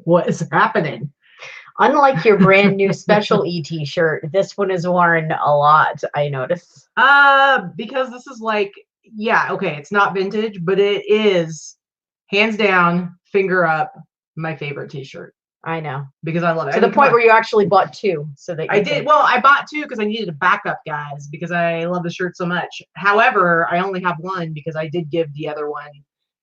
What is happening? Unlike your brand new Special E t-shirt, this one is worn a lot, I notice. Because this is like, yeah, okay, it's not vintage, but it is hands down, finger up, my favorite t-shirt. I know. Because I love it. To the point where you actually bought two, so that you I did. Well, I bought two because I needed a backup, guys, because I love the shirt so much. However, I only have one because I did give the other one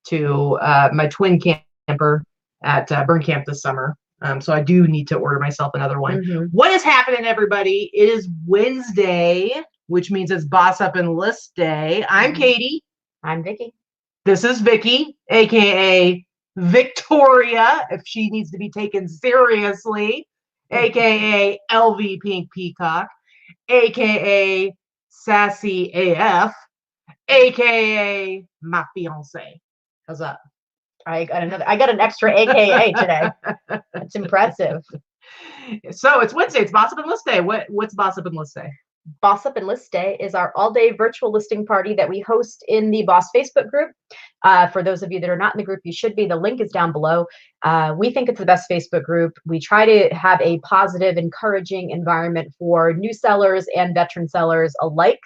to my twin camper at Burn Camp this summer. So I do need to order myself another one. What is happening, everybody? It is Wednesday, which means it's Boss Up and List Day. I'm Katie. I'm Vicky. This is Vicky, aka Victoria, if she needs to be taken seriously, aka LV Pink Peacock, aka Sassy AF, aka my fiance. How's that? I got an extra AKA today. That's impressive. So it's Wednesday. It's Boss Up and List Day. What's Boss Up and List Day? Boss Up and List Day is our all-day virtual listing party that we host in the Boss Facebook group. For those of you that are not in the group, you should be. The link is down below. We think it's the best Facebook group. We try to have a positive, encouraging environment for new sellers and veteran sellers alike.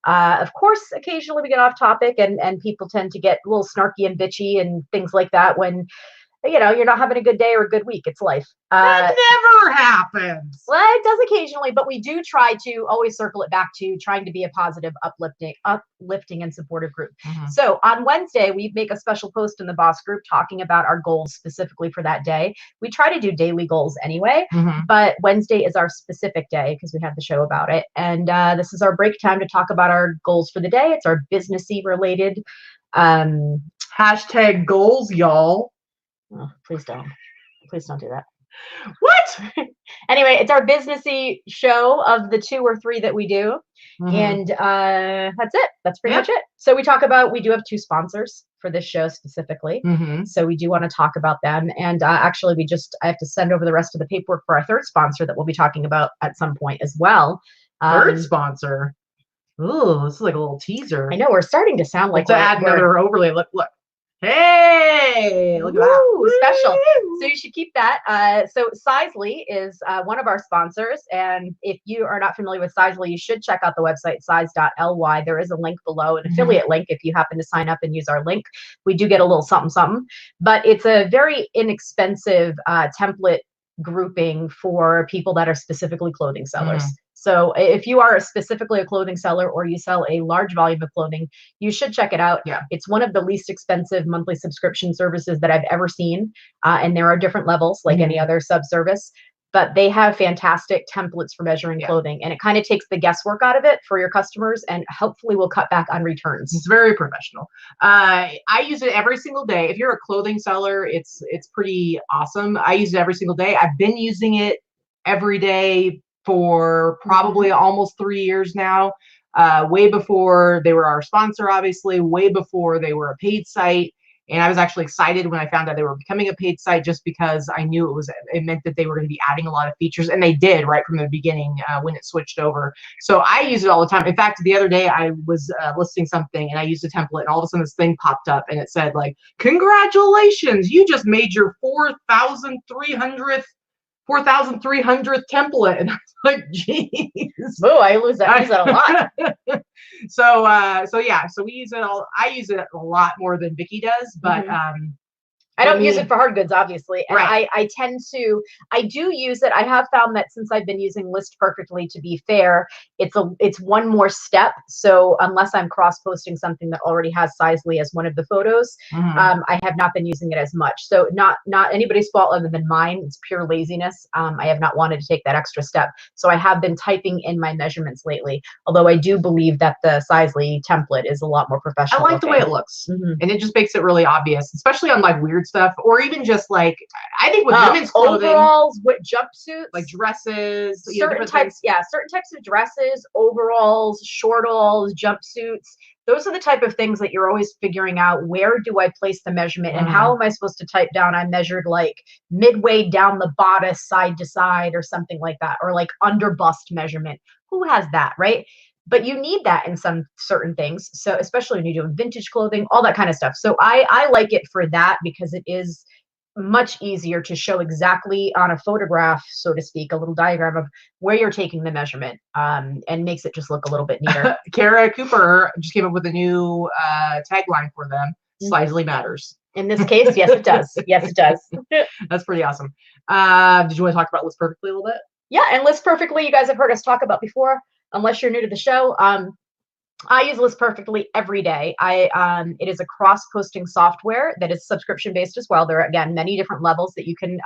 Of course, occasionally we get off topic and people tend to get a little snarky and bitchy and things like that when you're not having a good day or a good week. It's life. That never happens. Well, it does occasionally, but we do try to always circle it back to trying to be a positive, uplifting and supportive group. So on Wednesday, we make a special post in the Boss group talking about our goals specifically for that day. We try to do daily goals anyway, but Wednesday is our specific day because we have the show about it. And this is our break time to talk about our goals for the day. It's our businessy related. Hashtag goals, y'all. Oh, please don't do that. What? Anyway, it's our businessy show of the 2 or 3 that we do. And that's it. That's pretty much it. So we do have 2 sponsors for this show specifically. So we do want to talk about them. And actually, I have to send over the rest of the paperwork for our 3rd sponsor that we'll be talking about at some point as well. 3rd sponsor? Ooh, this is like a little teaser. I know, we're starting to sound like to add another overlay. Look. Hey, look at that. Special. So you should keep that. So Sizely is one of our sponsors. And if you are not familiar with Sizely, you should check out the website, size.ly. There is a link below, an affiliate link if you happen to sign up and use our link. We do get a little something, something. But it's a very inexpensive template grouping for people that are specifically clothing sellers. So if you are specifically a clothing seller or you sell a large volume of clothing, you should check it out. It's one of the least expensive monthly subscription services that I've ever seen. And there are different levels like any other sub-service, but they have fantastic templates for measuring clothing. And it kind of takes the guesswork out of it for your customers and hopefully will cut back on returns. It's very professional. I use it every single day. If you're a clothing seller, it's pretty awesome. I use it every single day. I've been using it every day for probably almost 3 years now, way before they were our sponsor, obviously, way before they were a paid site. And I was actually excited when I found out they were becoming a paid site just because I knew it meant that they were going to be adding a lot of features. And they did right from the beginning when it switched over. So I use it all the time. In fact, the other day I was listing something and I used a template and all of a sudden this thing popped up and it said like, congratulations, you just made your 4,300th template. And I was like, geez. Oh, I use that a lot. So we use it all. I use it a lot more than Vicky does, but I don't use it for hard goods, obviously. And I do use it. I have found that since I've been using ListPerfectly, to be fair, it's one more step. So unless I'm cross-posting something that already has Sizely as one of the photos, I have not been using it as much. So not anybody's fault other than mine. It's pure laziness. I have not wanted to take that extra step. So I have been typing in my measurements lately, although I do believe that the Sizely template is a lot more professional. I like the way it looks. And it just makes it really obvious, especially on like weird stuff, or even just like, I think with women's clothing, overalls, with jumpsuits, like dresses, certain types of dresses, overalls, shortalls, jumpsuits. Those are the type of things that you're always figuring out, where do I place the measurement and how am I supposed to type down I measured like midway down the bodice side to side or something like that, or like under bust measurement. Who has that, right? But you need that in some certain things. So especially when you're doing vintage clothing, all that kind of stuff. So I like it for that because it is much easier to show exactly on a photograph, so to speak, a little diagram of where you're taking the measurement, and makes it just look a little bit neater. Kara Cooper just came up with a new tagline for them. Sizely matters. In this case, yes, it does. Yes, it does. That's pretty awesome. Did you want to talk about ListPerfectly a little bit? Yeah, and ListPerfectly, you guys have heard us talk about before, unless you're new to the show. I use ListPerfectly every day. It is a cross-posting software that is subscription-based as well. There are, again, many different levels that you can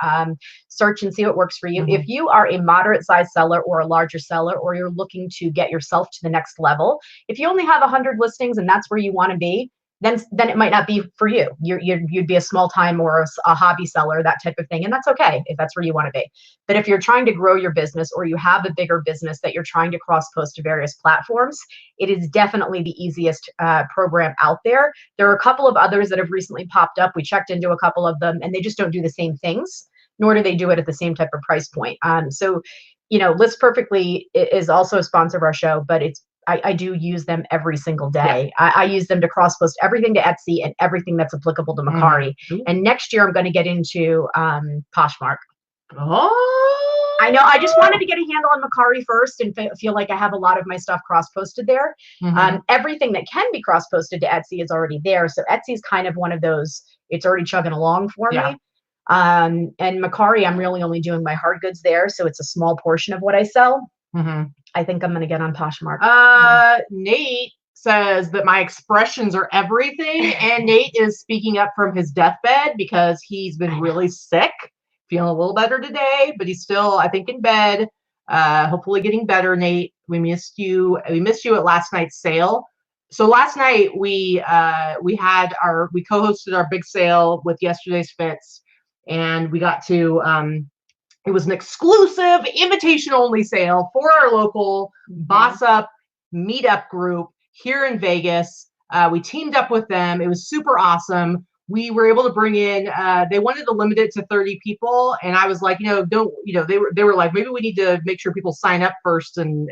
search and see what works for you. Mm-hmm. If you are a moderate-sized seller or a larger seller, or you're looking to get yourself to the next level, if you only have 100 listings and that's where you want to be, then it might not be for you. You'd be a small time or a hobby seller, that type of thing. And that's okay if that's where you want to be. But if you're trying to grow your business, or you have a bigger business that you're trying to cross post to various platforms, it is definitely the easiest program out there. There are a couple of others that have recently popped up. We checked into a couple of them and they just don't do the same things, nor do they do it at the same type of price point. So, you know, ListPerfectly is also a sponsor of our show, but I do use them every single day. Yeah. I use them to cross post everything to Etsy and everything that's applicable to Mercari. Mm-hmm. And next year I'm going to get into Poshmark. Oh, I know. I just wanted to get a handle on Mercari first and feel like I have a lot of my stuff cross posted there. Mm-hmm. Everything that can be cross posted to Etsy is already there. So Etsy is kind of one of those, it's already chugging along for me. And Mercari, I'm really only doing my hard goods there. So it's a small portion of what I sell. Mm-hmm. I think I'm going to get on Poshmark. Nate says that my expressions are everything. And Nate is speaking up from his deathbed because he's been really sick, feeling a little better today, but he's still, I think, in bed. Hopefully getting better, Nate. We missed you. We missed you at last night's sale. So last night we co-hosted our big sale with yesterday's fits, and we got to, it was an exclusive invitation-only sale for our local Boss Up Meetup group here in Vegas. We teamed up with them. It was super awesome. We were able to bring in, they wanted to limit it to 30 people. And I was like, they were like, maybe we need to make sure people sign up first and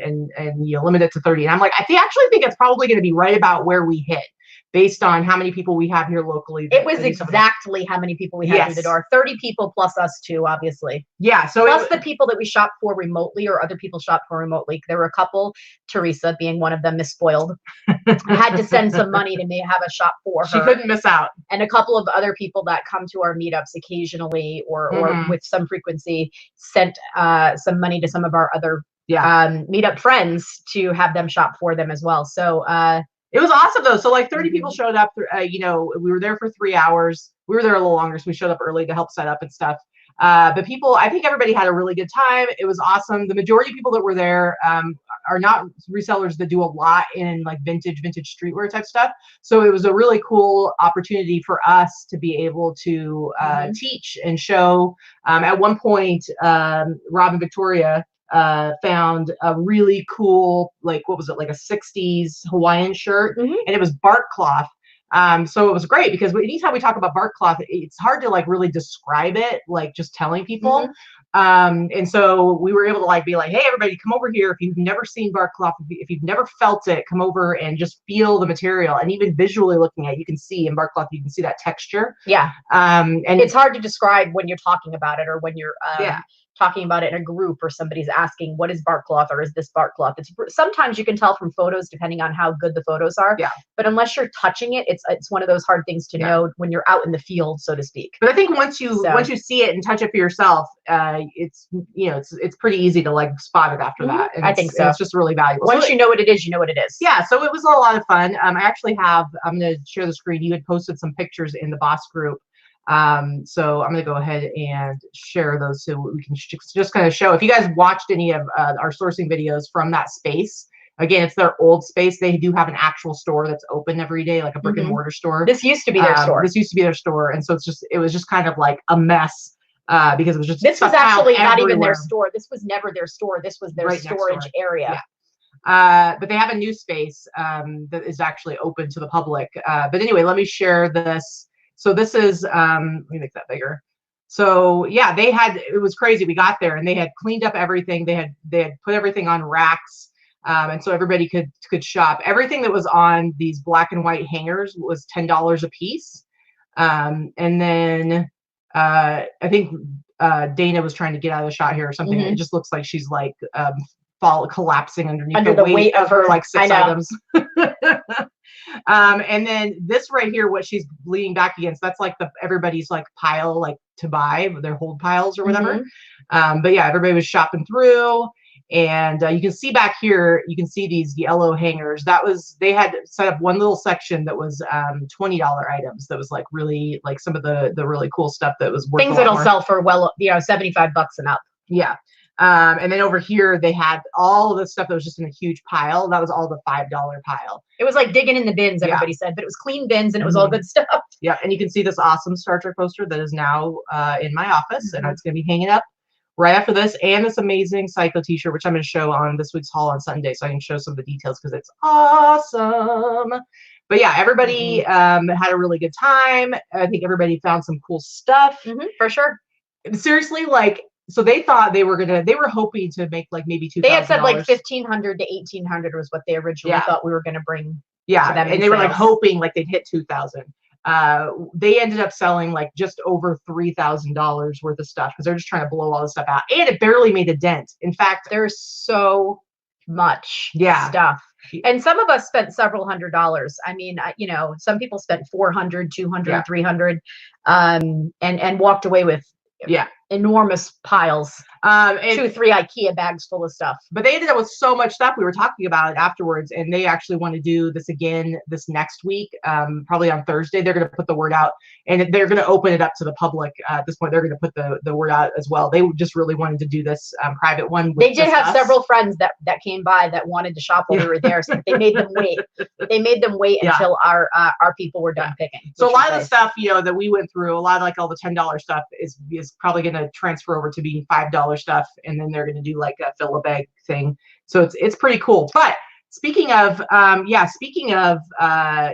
limit it to 30. And I'm like, actually think it's probably going to be right about where we hit, based on how many people we have here locally. It was exactly how many people we had through the door. 30 people plus us too, obviously. Yeah. So plus the people that we shop for remotely, or other people shop for remotely. There were a couple, Teresa being one of them, misspoiled. I had to send some money to have a shop for her. She couldn't miss out. And a couple of other people that come to our meetups occasionally or with some frequency sent some money to some of our other meetup friends to have them shop for them as well. So it was awesome though. So like 30 people showed up, we were there for 3 hours. We were there a little longer, so we showed up early to help set up and stuff. But people, I think everybody had a really good time. It was awesome. The majority of people that were there are not resellers that do a lot in like vintage streetwear type stuff. So it was a really cool opportunity for us to be able to teach and show. At one point, Rob and Victoria found a really cool, like, what was it, like a 60s Hawaiian shirt, and it was bark cloth. So it was great because anytime we talk about bark cloth, it's hard to like really describe it, like just telling people. And so we were able to like be like, hey, everybody, come over here. If you've never seen bark cloth, if you've never felt it, come over and just feel the material. And even visually looking at it, you can see in bark cloth, you can see that texture. Yeah. And it's hard to describe when you're talking about it, or when you're talking about it in a group, or somebody's asking, what is bark cloth, or is this bark cloth? Sometimes you can tell from photos depending on how good the photos are. Yeah. But unless you're touching it, it's one of those hard things to know when you're out in the field, so to speak. But I think once you see it and touch it for yourself, it's pretty easy to like spot it after that. And I think so. It's just really valuable. Once you know what it is, you know what it is. Yeah. So it was a lot of fun. I actually I'm going to share the screen. You had posted some pictures in the boss group. So I'm going to go ahead and share those so we can just kind of show. If you guys watched any of our sourcing videos from that space, again, it's their old space. They do have an actual store that's open every day, like a brick and mortar store. This used to be their store. This used to be their store. And so it was just kind of like a mess. Because it was just, this was actually not even their store. This was never their store. This was their storage area. Yeah. But they have a new space that is actually open to the public. But anyway, let me share this. So this is, let me make that bigger. So yeah, it was crazy. We got there and they had cleaned up everything. They had put everything on racks. And so everybody could shop. Everything that was on these black and white hangers was $10 a piece. And then I think Dana was trying to get out of the shot here or something. Mhm. It just looks like she's like collapsing underneath Under the the weight of her, like 6 I know. items. And then this right here, what she's leaning back against, that's like everybody's like pile, like to buy their hold piles or whatever. But yeah, everybody was shopping through, and you can see back here, you can see these yellow hangers. They had set up one little section that was $20 items. That was like really like some of the really cool stuff that was worth Things that'll sell for well, you know, $75 and up. Yeah. And then over here they had all of the stuff that was just in a huge pile. That was all the $5 pile. It was like digging in the bins, everybody said, but it was clean bins and it was all good stuff. Yeah, and you can see this awesome Star Trek poster that is now in my office, and it's going to be hanging up right after this, and this amazing Psycho t-shirt, which I'm going to show on this week's haul on Sunday, so I can show some of the details because it's awesome. But yeah, everybody had a really good time. I think everybody found some cool stuff. For sure. Seriously, like, so they thought they were hoping to make like maybe $2,000. They had said like 1,500 to 1,800 was what they originally thought we were going to bring. Yeah, to them and they were like hoping like they'd hit 2,000. They ended up selling like just over $3,000 worth of stuff because they're just trying to blow all this stuff out, and it barely made a dent. In fact, there's so much stuff, and some of us spent several $100s. I mean, you know, some people spent 400, 200, 300, and walked away with enormous piles. 2 or 3 IKEA bags full of stuff. But they ended up with so much stuff. We were talking about it afterwards, and they actually want to do this again this next week, probably on Thursday. They're going to put the word out, and they're going to open it up to the public. At this point, they're going to put the word out as well. They just really wanted to do this private one. They did have several friends that came by that wanted to shop while we were there, so they made them wait. They made them wait until our people were done picking. So a lot of the stuff, you know, that we went through, a lot of like all the $10 stuff is probably going to transfer over to being $5 stuff, and then they're going to do like a fill a bag thing. So it's pretty cool. But speaking of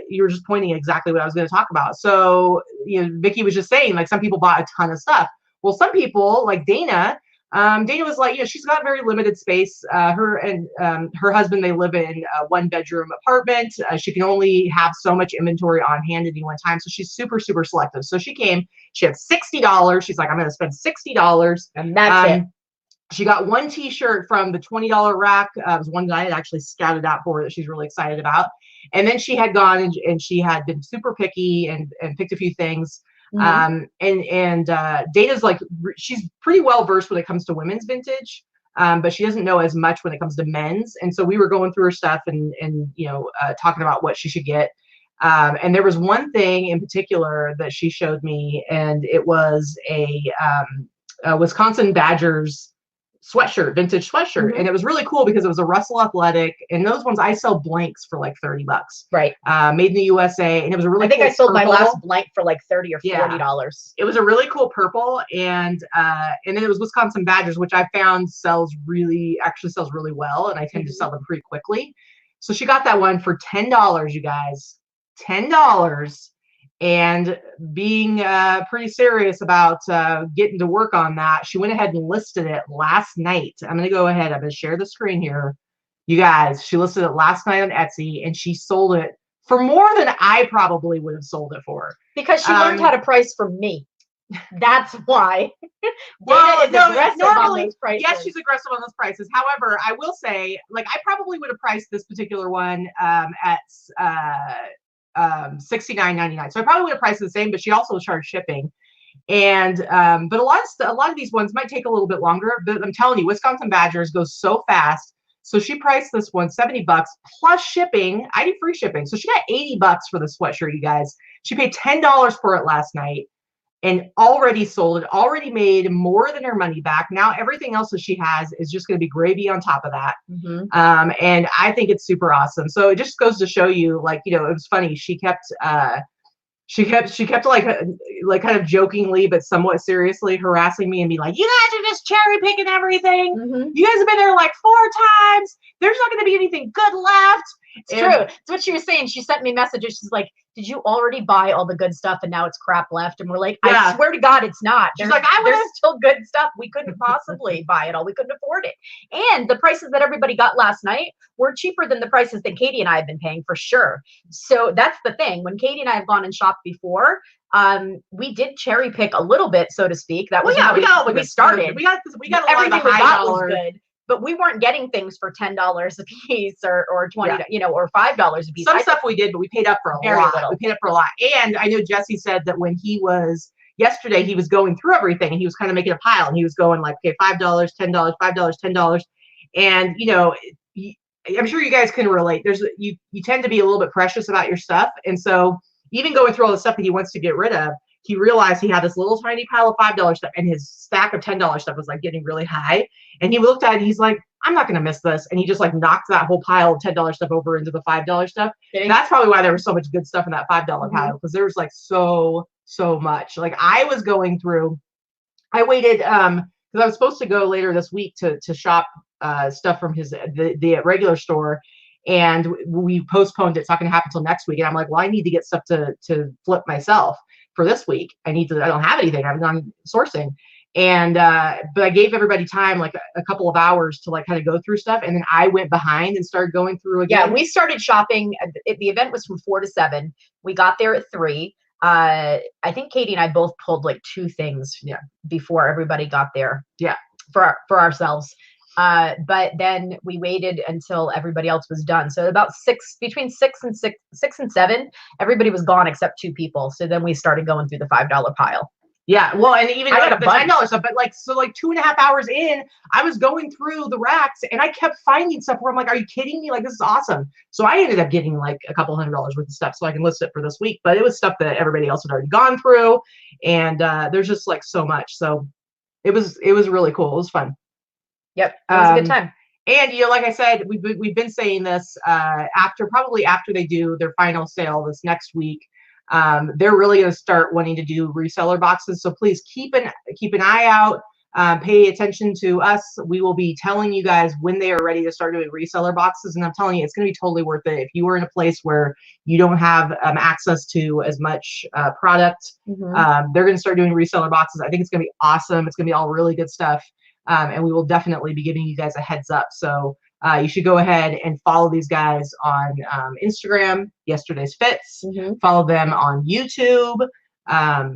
you were just pointing exactly what I was going to talk about. So, you know, Vicky was just saying like some people bought a ton of stuff. Well, some people like Dana was like, you know, she's got very limited space. Her and her husband, they live in a 1-bedroom apartment. She can only have so much inventory on hand at any one time. So she's super, super selective. So she came, she had $60. She's like, I'm going to spend $60. And that's it. She got one t-shirt from the $20 rack. It was one that I had actually scouted out for her that she's really excited about. And then she had gone and she had been super picky and picked a few things. Dana's like, she's pretty well versed when it comes to women's vintage, but she doesn't know as much when it comes to men's. And so we were going through her stuff and you know, talking about what she should get. And there was one thing in particular that she showed me, and it was a Wisconsin Badgers sweatshirt, vintage sweatshirt. And it was really cool because it was a Russell Athletic, and those ones I sell blanks for like $30. Right. Made in the USA. And it was a really I think cool I sold purple. my last blank for like $30 or $40. It was a really cool purple, and then it was Wisconsin Badgers, which I found actually sells really well, and I tend to sell them pretty quickly. So she got that one for $10, you guys. $10. And being pretty serious about getting to work on that, she went ahead and listed it last night. I'm going to go ahead. I'm going to share the screen here. You guys, she listed it last night on Etsy, and she sold it for more than I probably would have sold it for. Because she learned how to price from me. That's why. Well, normally, yes, she's aggressive on those prices. However, I will say, like, I probably would have priced this particular one at $69.99. So I probably would have priced the same, but she also charged shipping. And but a lot of these ones might take a little bit longer. But I'm telling you, Wisconsin Badgers goes so fast. So she priced this one $70 plus shipping. I do free shipping. So she got $80 for the sweatshirt, you guys. She paid $10 for it last night and already sold it, already made more than her money back. Now everything else that she has is just going to be gravy on top of that. And I think it's super awesome. So it just goes to show you, like, you know, it was funny. She kept like kind of jokingly but somewhat seriously harassing me and be like, you guys are just cherry picking everything. You guys have been there like 4 times. There's not going to be anything good left. It's true. It's what she was saying. She sent me messages. She's like, did you already buy all the good stuff and now it's crap left? And we're like, Yeah. I swear to God, it's not. She's like, I would there's still good stuff. We couldn't possibly buy it all. We couldn't afford it. And the prices that everybody got last night were cheaper than the prices that Katie and I have been paying for sure. So that's the thing. When Katie and I have gone and shopped before, we did cherry pick a little bit, so to speak. That was how we started. We got a lot everything of the we high got dollar. was good, but we weren't getting things for $10 a piece or 20, you know, or $5 a piece. Some stuff we did, but we paid up for a lot. Little. We paid up for a lot. And I know Jesse said that when he was yesterday, he was going through everything and he was kind of making a pile and he was going like, okay, $5, $10, $5, $10. And you know, I'm sure you guys can relate. You tend to be a little bit precious about your stuff. And so even going through all the stuff that he wants to get rid of, he realized he had this little tiny pile of $5 stuff and his stack of $10 stuff was like getting really high. And he looked at it and he's like, I'm not going to miss this. And he just like knocked that whole pile of $10 stuff over into the $5 stuff. That's probably why there was so much good stuff in that $5 pile, because there was like so much. Like I was going through, I waited, because I was supposed to go later this week to shop stuff from the regular store. And we postponed it. It's not going to happen until next week. And I'm like, well, I need to get stuff to flip myself for this week. I don't have anything. I'm not sourcing. And, but I gave everybody time, like a couple of hours to like kind of go through stuff. And then I went behind and started going through again. Yeah, we started shopping. The event was from 4 to 7. We got there at 3. I think Katie and I both pulled like 2 things before everybody got there. Yeah. For ourselves. But then we waited until everybody else was done. So about between 6 and 7, everybody was gone except 2 people. So then we started going through the $5 pile. Yeah, well, and even I got like the $10 stuff, but like 2.5 hours in, I was going through the racks and I kept finding stuff where I'm like, are you kidding me? Like, this is awesome. So I ended up getting like a couple $100 worth of stuff so I can list it for this week. But it was stuff that everybody else had already gone through, and there's just like so much. So it was really cool. It was fun. Yep, it was a good time. And you know, like I said, we've been saying this probably after they do their final sale this next week. They're really going to start wanting to do reseller boxes. So please keep an eye out. Pay attention to us. We will be telling you guys when they are ready to start doing reseller boxes. And I'm telling you, it's going to be totally worth it. If you are in a place where you don't have access to as much product, they're going to start doing reseller boxes. I think it's going to be awesome. It's going to be all really good stuff. And we will definitely be giving you guys a heads up. So you should go ahead and follow these guys on Instagram, Yesterday's Fits. Follow them on YouTube,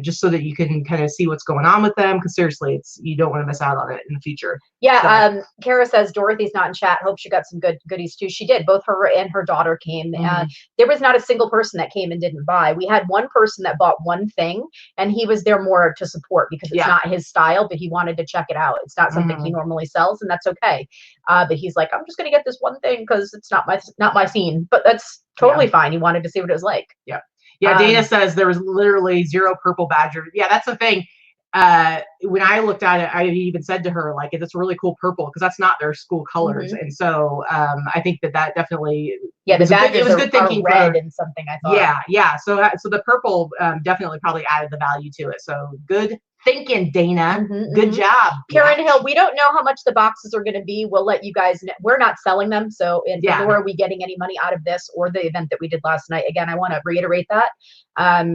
just so that you can kind of see what's going on with them. Because seriously, you don't want to miss out on it in the future. Yeah. So. Kara says Dorothy's not in chat. Hope she got some goodies too. She did. Both her and her daughter came. There was not a single person that came and didn't buy. We had one person that bought one thing, and he was there more to support because it's not his style, but he wanted to check it out. It's not something he normally sells, and that's okay. But he's like, I'm just gonna get this one thing because it's not my scene. But that's totally fine. He wanted to see what it was like. Yeah. Yeah, Dana says there was literally 0 purple badger. Yeah, that's the thing. When I looked at it, I even said to her, like, it's really cool purple because that's not their school colors. And so I think that definitely the badgers it was good thinking. Red and something, I thought. Yeah. So the purple definitely probably added the value to it. So good thinking, Dana. Good job. Karen Hill, we don't know how much the boxes are going to be. We'll let you guys know. We're not selling them, so nor are we getting any money out of this or the event that we did last night. Again, I want to reiterate that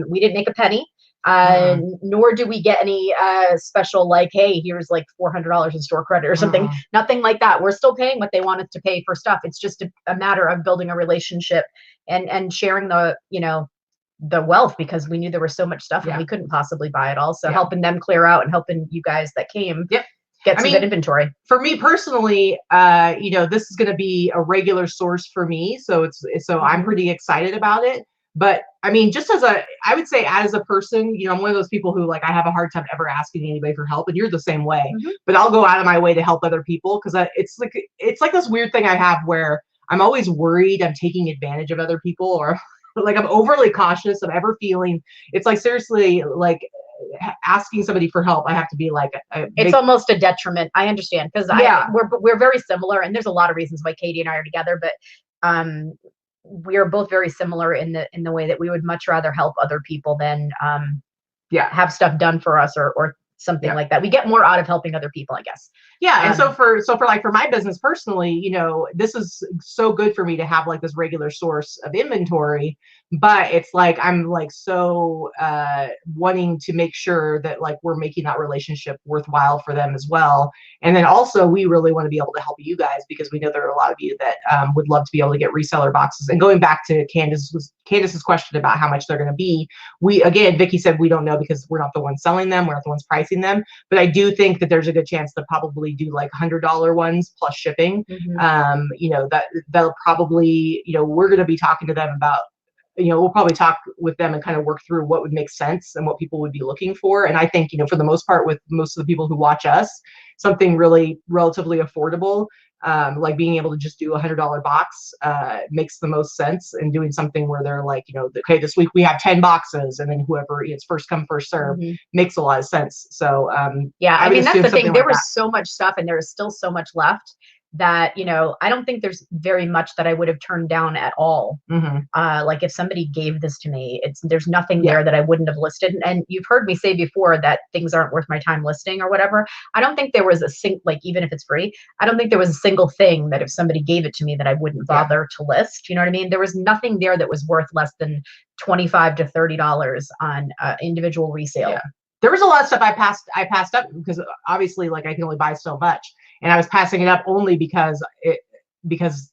we didn't make a penny, nor do we get any special like, hey, here's like $400 in store credit or something. Nothing like that. We're still paying what they want us to pay for stuff. It's just a matter of building a relationship and sharing the wealth, because we knew there was so much stuff and we couldn't possibly buy it all. So helping them clear out and helping you guys that came get some good inventory. For me personally, this is going to be a regular source for me. So I'm pretty excited about it. But I mean, just I would say as a person, I'm one of those people who like, I have a hard time ever asking anybody for help, and you're the same way, but I'll go out of my way to help other people. Cause it's like this weird thing I have where I'm always worried I'm taking advantage of other people, or like I'm overly cautious of ever feeling. It's like seriously, like asking somebody for help, I have to be like it's almost a detriment. I understand, because we're very similar, and there's a lot of reasons why Katie and I are together, but we are both very similar in the way that we would much rather help other people than have stuff done for us or something like that. We get more out of helping other people, I guess. Yeah. And so for my business personally, you know, this is so good for me to have like this regular source of inventory, but it's like, I'm like, so wanting to make sure that like we're making that relationship worthwhile for them as well. And then also we really want to be able to help you guys, because we know there are a lot of you that would love to be able to get reseller boxes. And going back to Candace's question about how much they're going to be, Vicky said we don't know because we're not the ones selling them, we're not the ones pricing them, but I do think that there's a good chance they'll probably do like $100 ones plus shipping. You know, that'll probably, you know, we're going to be talking to them about, you know, we'll probably talk with them and kind of work through what would make sense and what people would be looking for. And I think, you know, for the most part, with most of the people who watch us, something really relatively affordable, like being able to just do $100 box makes the most sense, and doing something where they're like, you know, okay, this week we have 10 boxes, and then whoever, it's first come, first serve, makes a lot of sense. So yeah, I mean, that's the thing. There was so much stuff, and there is still so much left that, you know, I don't think there's very much that I would have turned down at all. Like if somebody gave this to me, there's nothing there that I wouldn't have listed. And you've heard me say before that things aren't worth my time listing or whatever. I don't think there was like, even if it's free, I don't think there was a single thing that if somebody gave it to me that I wouldn't bother to list. You know what I mean? There was nothing there that was worth less than $25 to $30 on individual resale. There was a lot of stuff I passed up because obviously, like, I can only buy so much, and I was passing it up only because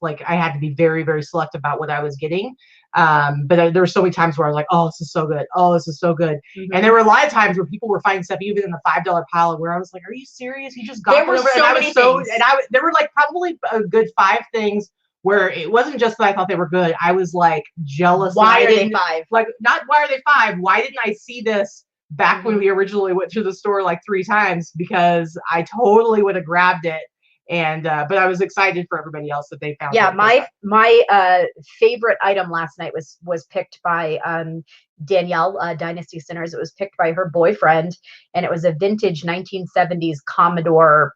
like I had to be very, very selective about what I was getting. But there were so many times where I was like, oh, this is so good. Oh, this is so good. And there were a lot of times where people were finding stuff even in the $5 pile where I was like, are you serious? You just got there were so many things. There were like probably a good 5 things where it wasn't just that I thought they were good. I was like jealous. Why are they 5? Like, not why are they 5? Why didn't I see this back when we originally went to the store like 3 times? Because I totally would have grabbed it. And but I was excited for everybody else that they found. Yeah, my favorite item last night was picked by Danielle, Dynasty Centers. It was picked by her boyfriend, and it was a vintage 1970s Commodore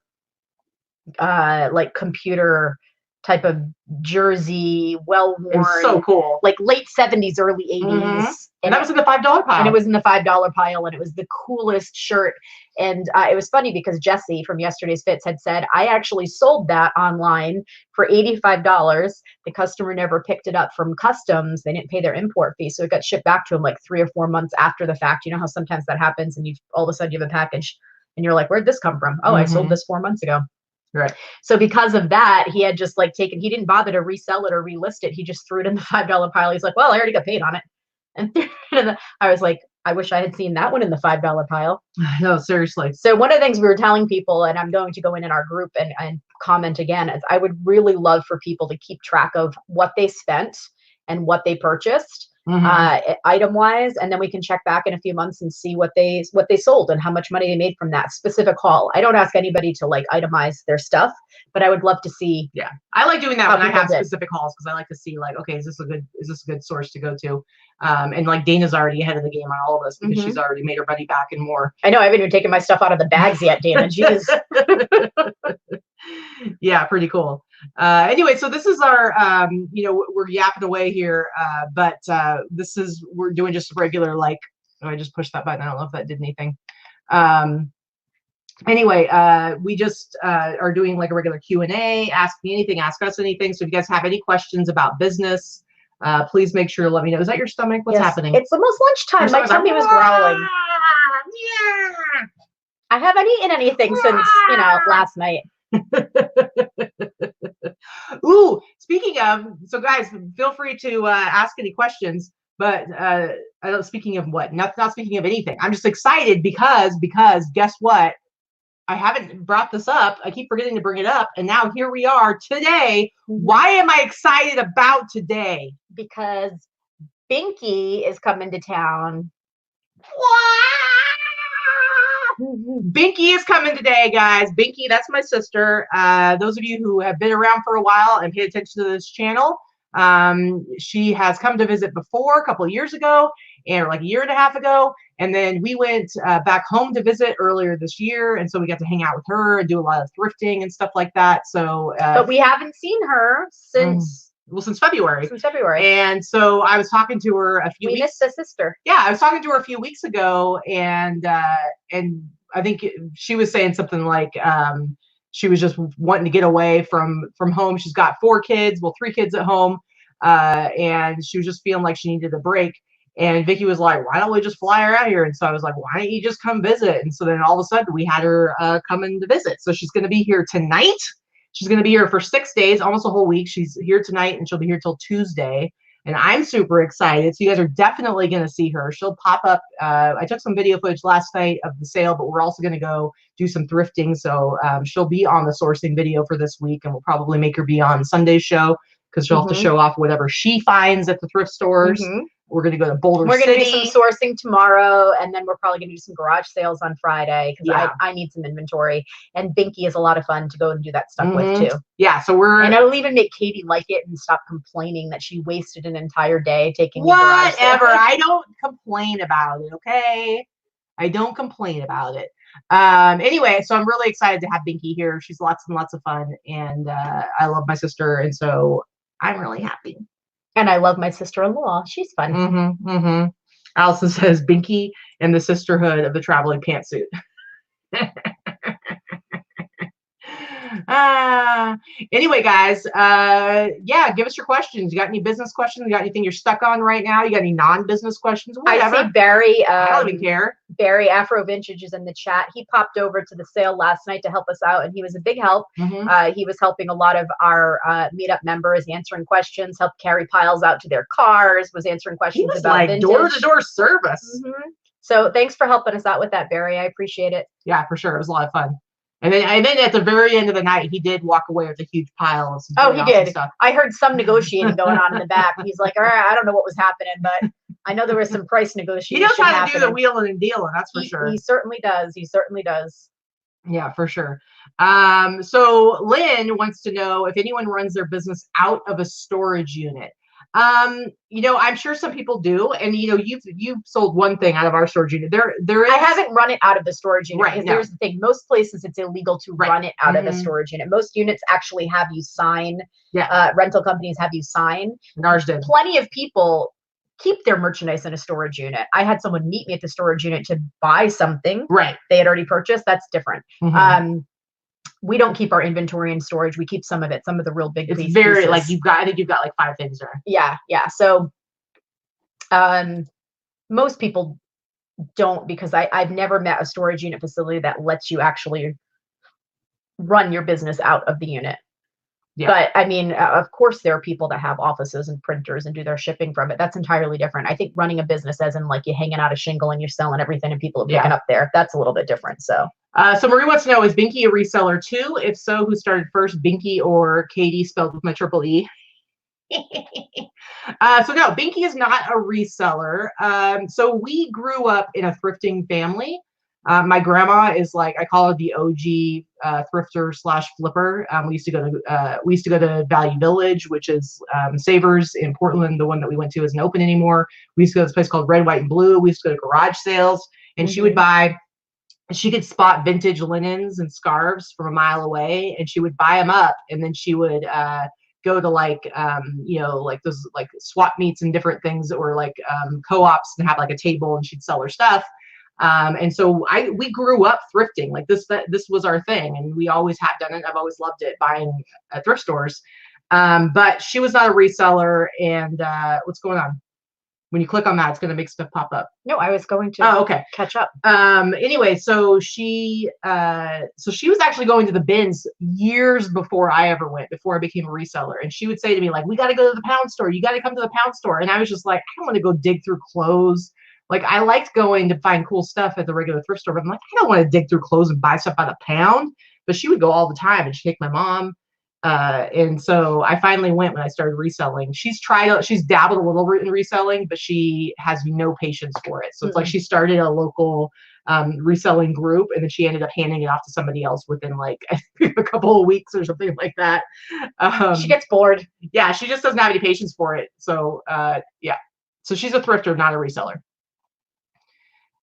like computer type of jersey, well worn. So cool. Like late 70s, early 80s. And that was in the $5 pile. And it was in the $5 pile, and it was the coolest shirt. And it was funny because Jesse from Yesterday's Fits had said, I actually sold that online for $85. The customer never picked it up from customs. They didn't pay their import fee. So it got shipped back to him like 3 or 4 months after the fact. You know how sometimes that happens, and all of a sudden you have a package and you're like, where'd this come from? Oh, I sold this 4 months ago. Right. So because of that, he had just like he didn't bother to resell it or relist it. He just threw it in the $5 pile. He's like, well, I already got paid on it. And I was like, I wish I had seen that one in the $5 pile. No, seriously. So one of the things we were telling people, and I'm going to go in our group and comment again, is I would really love for people to keep track of what they spent and what they purchased. Item wise, and then we can check back in a few months and see what they sold and how much money they made from that specific haul. I don't ask anybody to like itemize their stuff, but I would love to see. Yeah, I like doing that when I have specific hauls, because I like to see like, okay, is this a good source to go to? And like Dana's already ahead of the game on all of this because she's already made her money back and more. I know, I haven't even taken my stuff out of the bags yet, Dana. Jeez. Yeah, pretty cool. Anyway, so this is our, you know, we're yapping away here, but we're doing just regular, like, oh, I just pushed that button. I don't know if that did anything. Anyway, we just are doing like a regular Q&A, ask me anything, ask us anything. So if you guys have any questions about business, please make sure to let me know. Is that your stomach? What's happening? It's almost lunchtime. My tummy was growling. Yeah. I haven't eaten anything since, you know, last night. Ooh, speaking of, so guys, feel free to ask any questions, but speaking of what? Not speaking of anything. I'm just excited because guess what? I haven't brought this up. I keep forgetting to bring it up, and now here we are today. Why am I excited about today? Because Binky is coming to town. What? Binky is coming today, guys. Binky, that's my sister. Those of you who have been around for a while and paid attention to this channel, she has come to visit before a couple of years ago, or like a year and a half ago. And then we went back home to visit earlier this year. And so we got to hang out with her and do a lot of thrifting and stuff like that. So, but we haven't seen her since February. Since February. And so I was talking to her a few weeks. We missed a sister. Yeah, I was talking to her a few weeks ago, and I think she was saying something like she was just wanting to get away from home. She's got 4 kids, well, 3 kids at home, and she was just feeling like she needed a break. And Vicky was like, why don't we just fly her out here? And so I was like, why don't you just come visit? And so then all of a sudden we had her coming to visit. So she's going to be here tonight. She's going to be here for 6 days, almost a whole week. She's here tonight and she'll be here till Tuesday. And I'm super excited. So you guys are definitely going to see her. She'll pop up. I took some video footage last night of the sale, but we're also going to go do some thrifting. So she'll be on the sourcing video for this week, and we'll probably make her be on Sunday's show because she'll have to show off whatever she finds at the thrift stores. We're going to go to Boulder City. We're going to do some sourcing tomorrow, and then we're probably going to do some garage sales on Friday because I need some inventory. And Binky is a lot of fun to go and do that stuff with too. Yeah, so and it'll even make Katie like it and stop complaining that she wasted an entire day taking whatever. I don't complain about it, okay? I don't complain about it. Anyway, so I'm really excited to have Binky here. She's lots and lots of fun, and I love my sister, and so I'm really happy. And I love my sister-in-law. She's fun. Allison says Binky and the sisterhood of the traveling pantsuit. Anyway, guys, yeah, give us your questions. You got any business questions? You got anything you're stuck on right now? You got any non-business questions? Whatever. I see Barry. I don't even care. Barry Afro Vintage is in the chat. He popped over to the sale last night to help us out, and he was a big help. He was helping a lot of our Meetup members, answering questions, helped carry piles out to their cars, was answering questions he was about like vintage. door-to-door service. So thanks for helping us out with that, Barry. I appreciate it. Yeah, for sure. It was a lot of fun. And then at the very end of the night, he did walk away with a huge pile of some he did. Stuff. I heard some negotiating going on in the back. He's like, all right, I don't know what was happening, but I know there was some price negotiation. He knows how to do the wheeling and dealing, that's for sure. He certainly does. He certainly does. Yeah, for sure. So Lynn wants to know if anyone runs their business out of a storage unit. You know, I'm sure some people do, and you know, you've sold one thing out of our storage unit. There is. I haven't run it out of the storage unit. Right. Here's the thing: most places it's illegal to run it out of the storage unit. Most units actually have you sign. Rental companies have you sign. And ours did. Plenty of people keep their merchandise in a storage unit. I had someone meet me at the storage unit to buy something. Right. They had already purchased. That's different. We don't keep our inventory in storage. We keep some of it, some of the real big pieces. It's very like I think you've got like 5 things there. Yeah. So most people don't, because I've never met a storage unit facility that lets you actually run your business out of the unit. Yeah. But I mean, of course, there are people that have offices and printers and do their shipping from it. That's entirely different. I think running a business as in like you're hanging out a shingle and you're selling everything and people are picking up there. That's a little bit different. So Marie wants to know, is Binky a reseller too? If so, who started first, Binky or Katie spelled with my triple E? So no, Binky is not a reseller. So we grew up in a thrifting family. My grandma is like, I call her the OG thrifter / flipper. We used to go to Value Village, which is Savers in Portland. The one that we went to isn't open anymore. We used to go to this place called Red, White, and Blue. We used to go to garage sales, and she would buy. She could spot vintage linens and scarves from a mile away, and she would buy them up, and then she would go to like you know, like those like swap meets and different things that were like co-ops and have like a table, and she'd sell her stuff. And so we grew up thrifting. Like this was our thing, and we always have done it. I've always loved it, buying at thrift stores. But she was not a reseller. And what's going on? When you click on that, it's going to make stuff pop up. No, I was going to catch up. Anyway, so she was actually going to the bins years before I ever went, before I became a reseller. And she would say to me, like, we got to go to the pound store. You got to come to the pound store. And I was just like, I don't want to go dig through clothes. Like, I liked going to find cool stuff at the regular thrift store, but I'm like, I don't want to dig through clothes and buy stuff by the pound. But she would go all the time, and she'd take my mom. And so I finally went when I started reselling. She's dabbled a little bit in reselling, but she has no patience for it. So it's like she started a local reselling group, and then she ended up handing it off to somebody else within like a couple of weeks or something like that. She gets bored. Yeah, she just doesn't have any patience for it. So yeah. So she's a thrifter, not a reseller.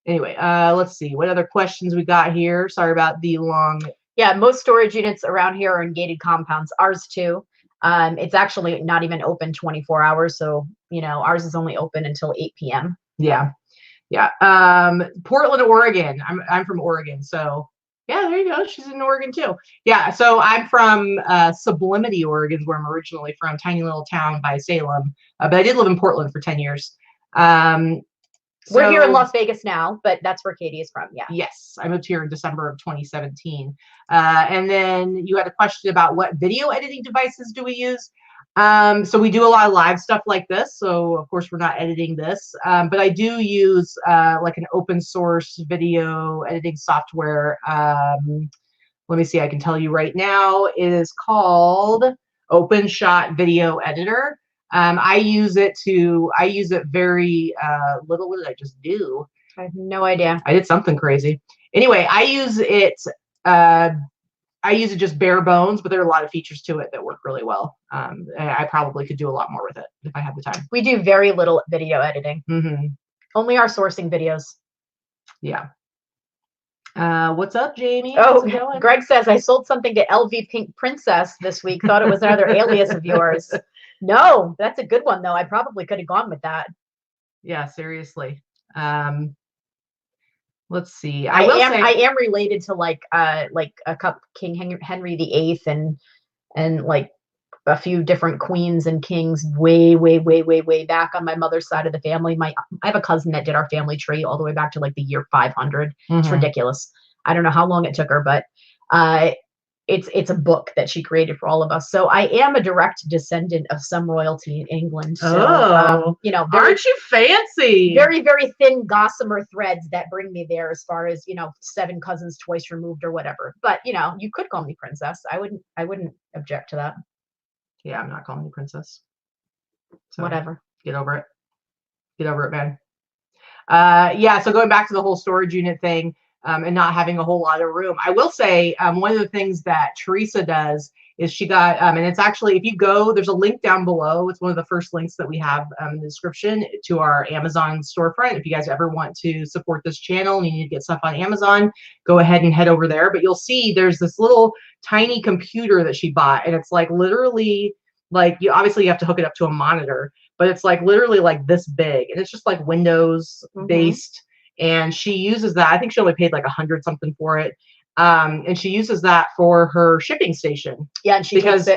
Anyway, let's see what other questions we got here. Sorry about the long. Yeah, most storage units around here are in gated compounds. Ours too. It's actually not even open 24 hours. So, you know, ours is only open until 8 p.m. Yeah. Yeah. Portland, Oregon. I'm from Oregon, so yeah, there you go. She's in Oregon too. Yeah. So I'm from Sublimity, Oregon, where I'm originally from, tiny little town by Salem. But I did live in Portland for 10 years. We're here in Las Vegas now, but that's where Katie is from. Yeah. Yes, I moved here in December of 2017. And then you had a question about what video editing devices do we use? So we do a lot of live stuff like this. So of course we're not editing this, but I do use like an open source video editing software. Let me see, I can tell you right now. It is called OpenShot Video Editor. I use it very little. What did I just do? I have no idea. I did something crazy. Anyway, I use it just bare bones, but there are a lot of features to it that work really well. I probably could do a lot more with it if I had the time. We do very little video editing. Only our sourcing videos. Yeah. What's up, Jamie? Oh, Greg says, I sold something to LV Pink Princess this week. Thought it was another alias of yours. No, that's a good one, though. I probably could have gone with that. Yeah, seriously. Let's see. I am related to like a King Henry VIII and like a few different queens and kings way back on my mother's side of the family. I have a cousin that did our family tree all the way back to like the year 500. It's ridiculous. I don't know how long it took her, but it's a book that she created for all of us. So I am a direct descendant of some royalty in England. So, you know, aren't you fancy? Very, very thin gossamer threads that bring me there as far as, you know, 7 cousins twice removed or whatever. But, you know, you could call me princess. I wouldn't object to that. Yeah, I'm not calling you princess. So whatever. Get over it. Get over it, man. Yeah, so going back to the whole storage unit thing, and not having a whole lot of room. I will say one of the things that Teresa does is she got, and it's actually, if you go, there's a link down below. It's one of the first links that we have in the description to our Amazon storefront. If you guys ever want to support this channel and you need to get stuff on Amazon, go ahead and head over there. But you'll see there's this little tiny computer that she bought, and it's like literally, like, you obviously you have to hook it up to a monitor, but it's like literally like this big, and it's just like Windows based. And she uses that. I think she only paid like $100 something for it. And she uses that for her shipping station. Yeah, and she because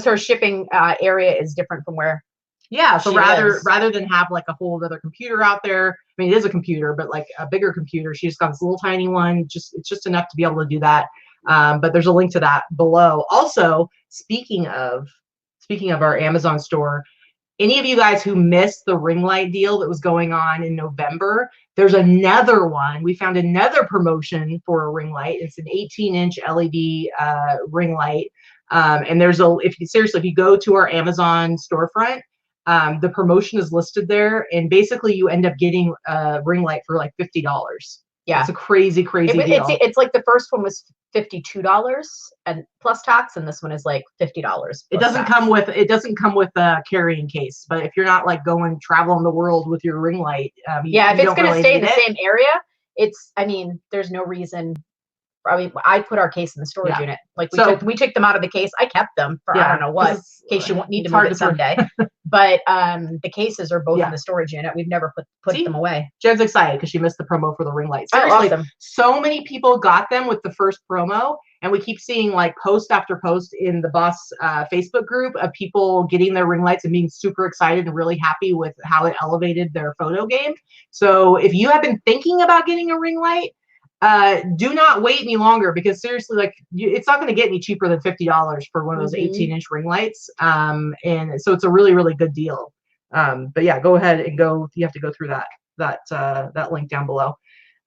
her shipping area is different from where. Yeah, so rather than have like a whole other computer out there, I mean, it is a computer, but like a bigger computer, she just got this little tiny one. It's just enough to be able to do that. But there's a link to that below. Also, speaking of our Amazon store, any of you guys who missed the ring light deal that was going on in November, there's another one. We found another promotion for a ring light. It's an 18-inch LED ring light. And there's if you go to our Amazon storefront, the promotion is listed there. And basically you end up getting a ring light for like $50. Yeah. It's a crazy deal. It's like the first one was $52 and plus tax, and this one is like $50. It doesn't come with a carrying case, but if you're not like going traveling the world with your ring light, yeah, if it's going to stay in the same area, there's no reason. I mean, I put our case in the storage unit. Like we took them out of the case. I kept them for I don't know what, in case you need to move it someday. But the cases are both in the storage unit. We've never put them away. Jen's excited because she missed the promo for the ring light. Seriously, awesome. So many people got them with the first promo, and we keep seeing like post after post in the Boss Facebook group of people getting their ring lights and being super excited and really happy with how it elevated their photo game. So if you have been thinking about getting a ring light, do not wait any longer, because seriously, like, it's not going to get any cheaper than $50 for one of those 18-inch ring lights. And so it's a really, really good deal. But yeah, go ahead and go. You have to go through that link down below.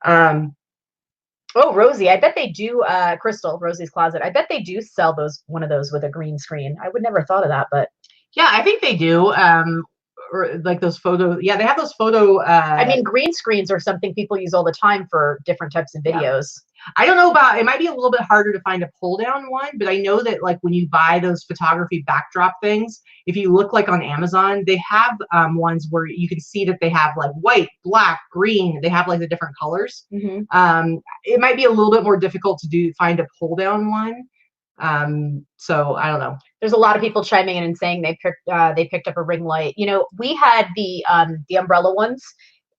Oh, Rosie, I bet they do. Crystal, Rosie's Closet. I bet they do sell one of those with a green screen. I would never thought of that, but yeah, I think they do. Or like those photo, yeah, they have those photo. I mean, green screens are something people use all the time for different types of videos. I don't know about, it might be a little bit harder to find a pull down one, but I know that like when you buy those photography backdrop things, if you look like on Amazon, they have ones where you can see that they have like white, black, green. They have like the different colors. It might be a little bit more difficult to find a pull down one. So I don't know. There's a lot of people chiming in and saying they picked up a ring light. You know, we had the umbrella ones,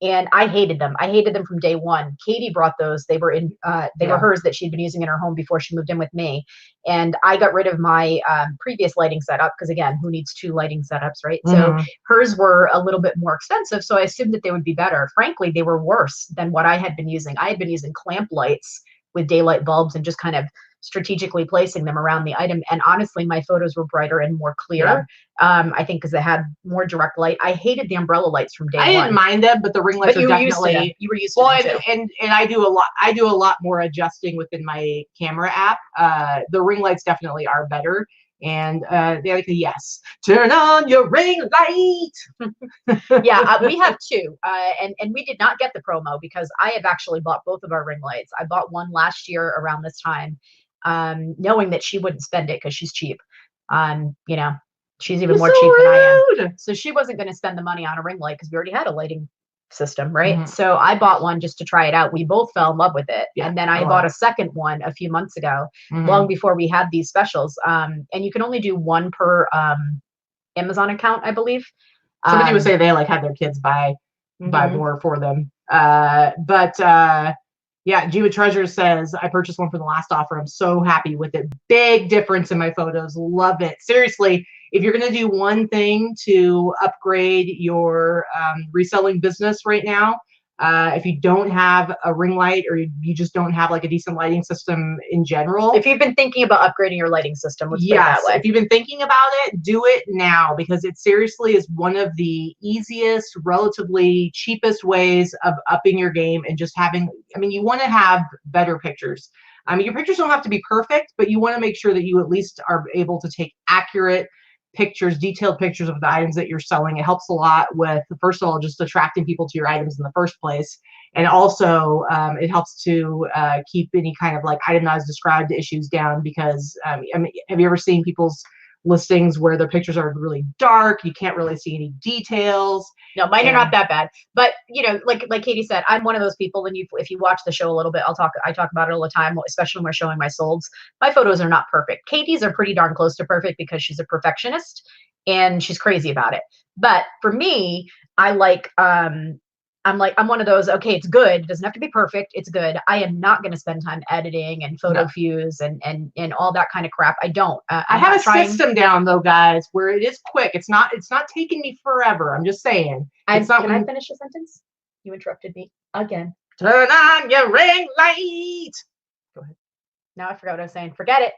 And I hated them. I hated them from day one. Katie brought those. They were were hers that she'd been using in her home before she moved in with me. And I got rid of my previous lighting setup because, again, who needs 2 lighting setups, right? So hers were a little bit more expensive. So I assumed that they would be better. Frankly, they were worse than what I had been using. I had been using clamp lights with daylight bulbs and just kind of strategically placing them around the item. And honestly, my photos were brighter and more clear. I think because they had more direct light. I hated the umbrella lights from day one. I didn't mind them, but the ring lights are definitely. You were used to them too. And I do a lot. I do a lot more adjusting within my camera app. The ring lights definitely are better. And the other thing, yes, turn on your ring light. Yeah, we have 2, and we did not get the promo because I have actually bought both of our ring lights. I bought one last year around this time, knowing that she wouldn't spend it because she's cheap. You know, she's even more cheap than I am. So she wasn't going to spend the money on a ring light because we already had a lighting system, right? So I bought one just to try it out. We both fell in love with it. And then I bought a second one a few months ago, long before we had these specials. And you can only do 1 per Amazon account, I believe. Somebody would say they like had their kids buy more for them. Yeah, Jiva Treasure says, I purchased one for the last offer. I'm so happy with it. Big difference in my photos. Love it. Seriously, if you're going to do one thing to upgrade your reselling business right now, if you don't have a ring light or you just don't have like a decent lighting system in general. If you've been thinking about upgrading your lighting system, let's put it that way. If you've been thinking about it, do it now because it seriously is one of the easiest, relatively cheapest ways of upping your game and just having, I mean, you want to have better pictures. I mean, your pictures don't have to be perfect, but you want to make sure that you at least are able to take accurate pictures, detailed pictures of the items that you're selling. It helps a lot with, first of all, just attracting people to your items in the first place. And also it helps to keep any kind of like item not as described issues down because, I mean, have you ever seen people's listings where their pictures are really dark? You can't really see any details. No, mine are not that bad. But you know, like Katie said, I'm one of those people. And if you watch the show a little bit, I talk about it all the time, especially when we're showing my solds. My photos are not perfect. Katie's are pretty darn close to perfect because she's a perfectionist and she's crazy about it. But for me, I like I'm one of those, okay, it's good. It doesn't have to be perfect. It's good. I am not going to spend time editing and photo fuse and all that kind of crap. I don't. I have a system down though, guys, where it is quick. It's not taking me forever. I'm just saying. It's not. Can I finish the sentence? You interrupted me again. Turn on your ring light. Go ahead. Now I forgot what I was saying. Forget it.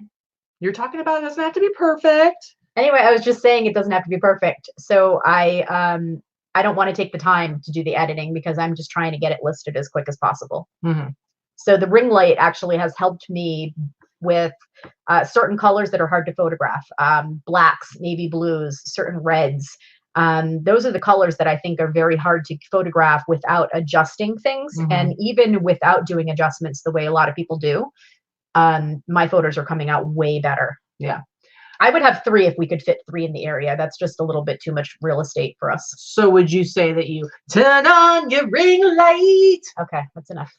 You're talking about it doesn't have to be perfect. Anyway, I was just saying it doesn't have to be perfect. So I don't want to take the time to do the editing because I'm just trying to get it listed as quick as possible. So the ring light actually has helped me with certain colors that are hard to photograph, blacks, navy blues, certain reds. Those are the colors that I think are very hard to photograph without adjusting things. And even without doing adjustments the way a lot of people do, my photos are coming out way better. Yeah. I would have 3 if we could fit 3 in the area. That's just a little bit too much real estate for us. So would you say that you turn on your ring light? Okay, that's enough.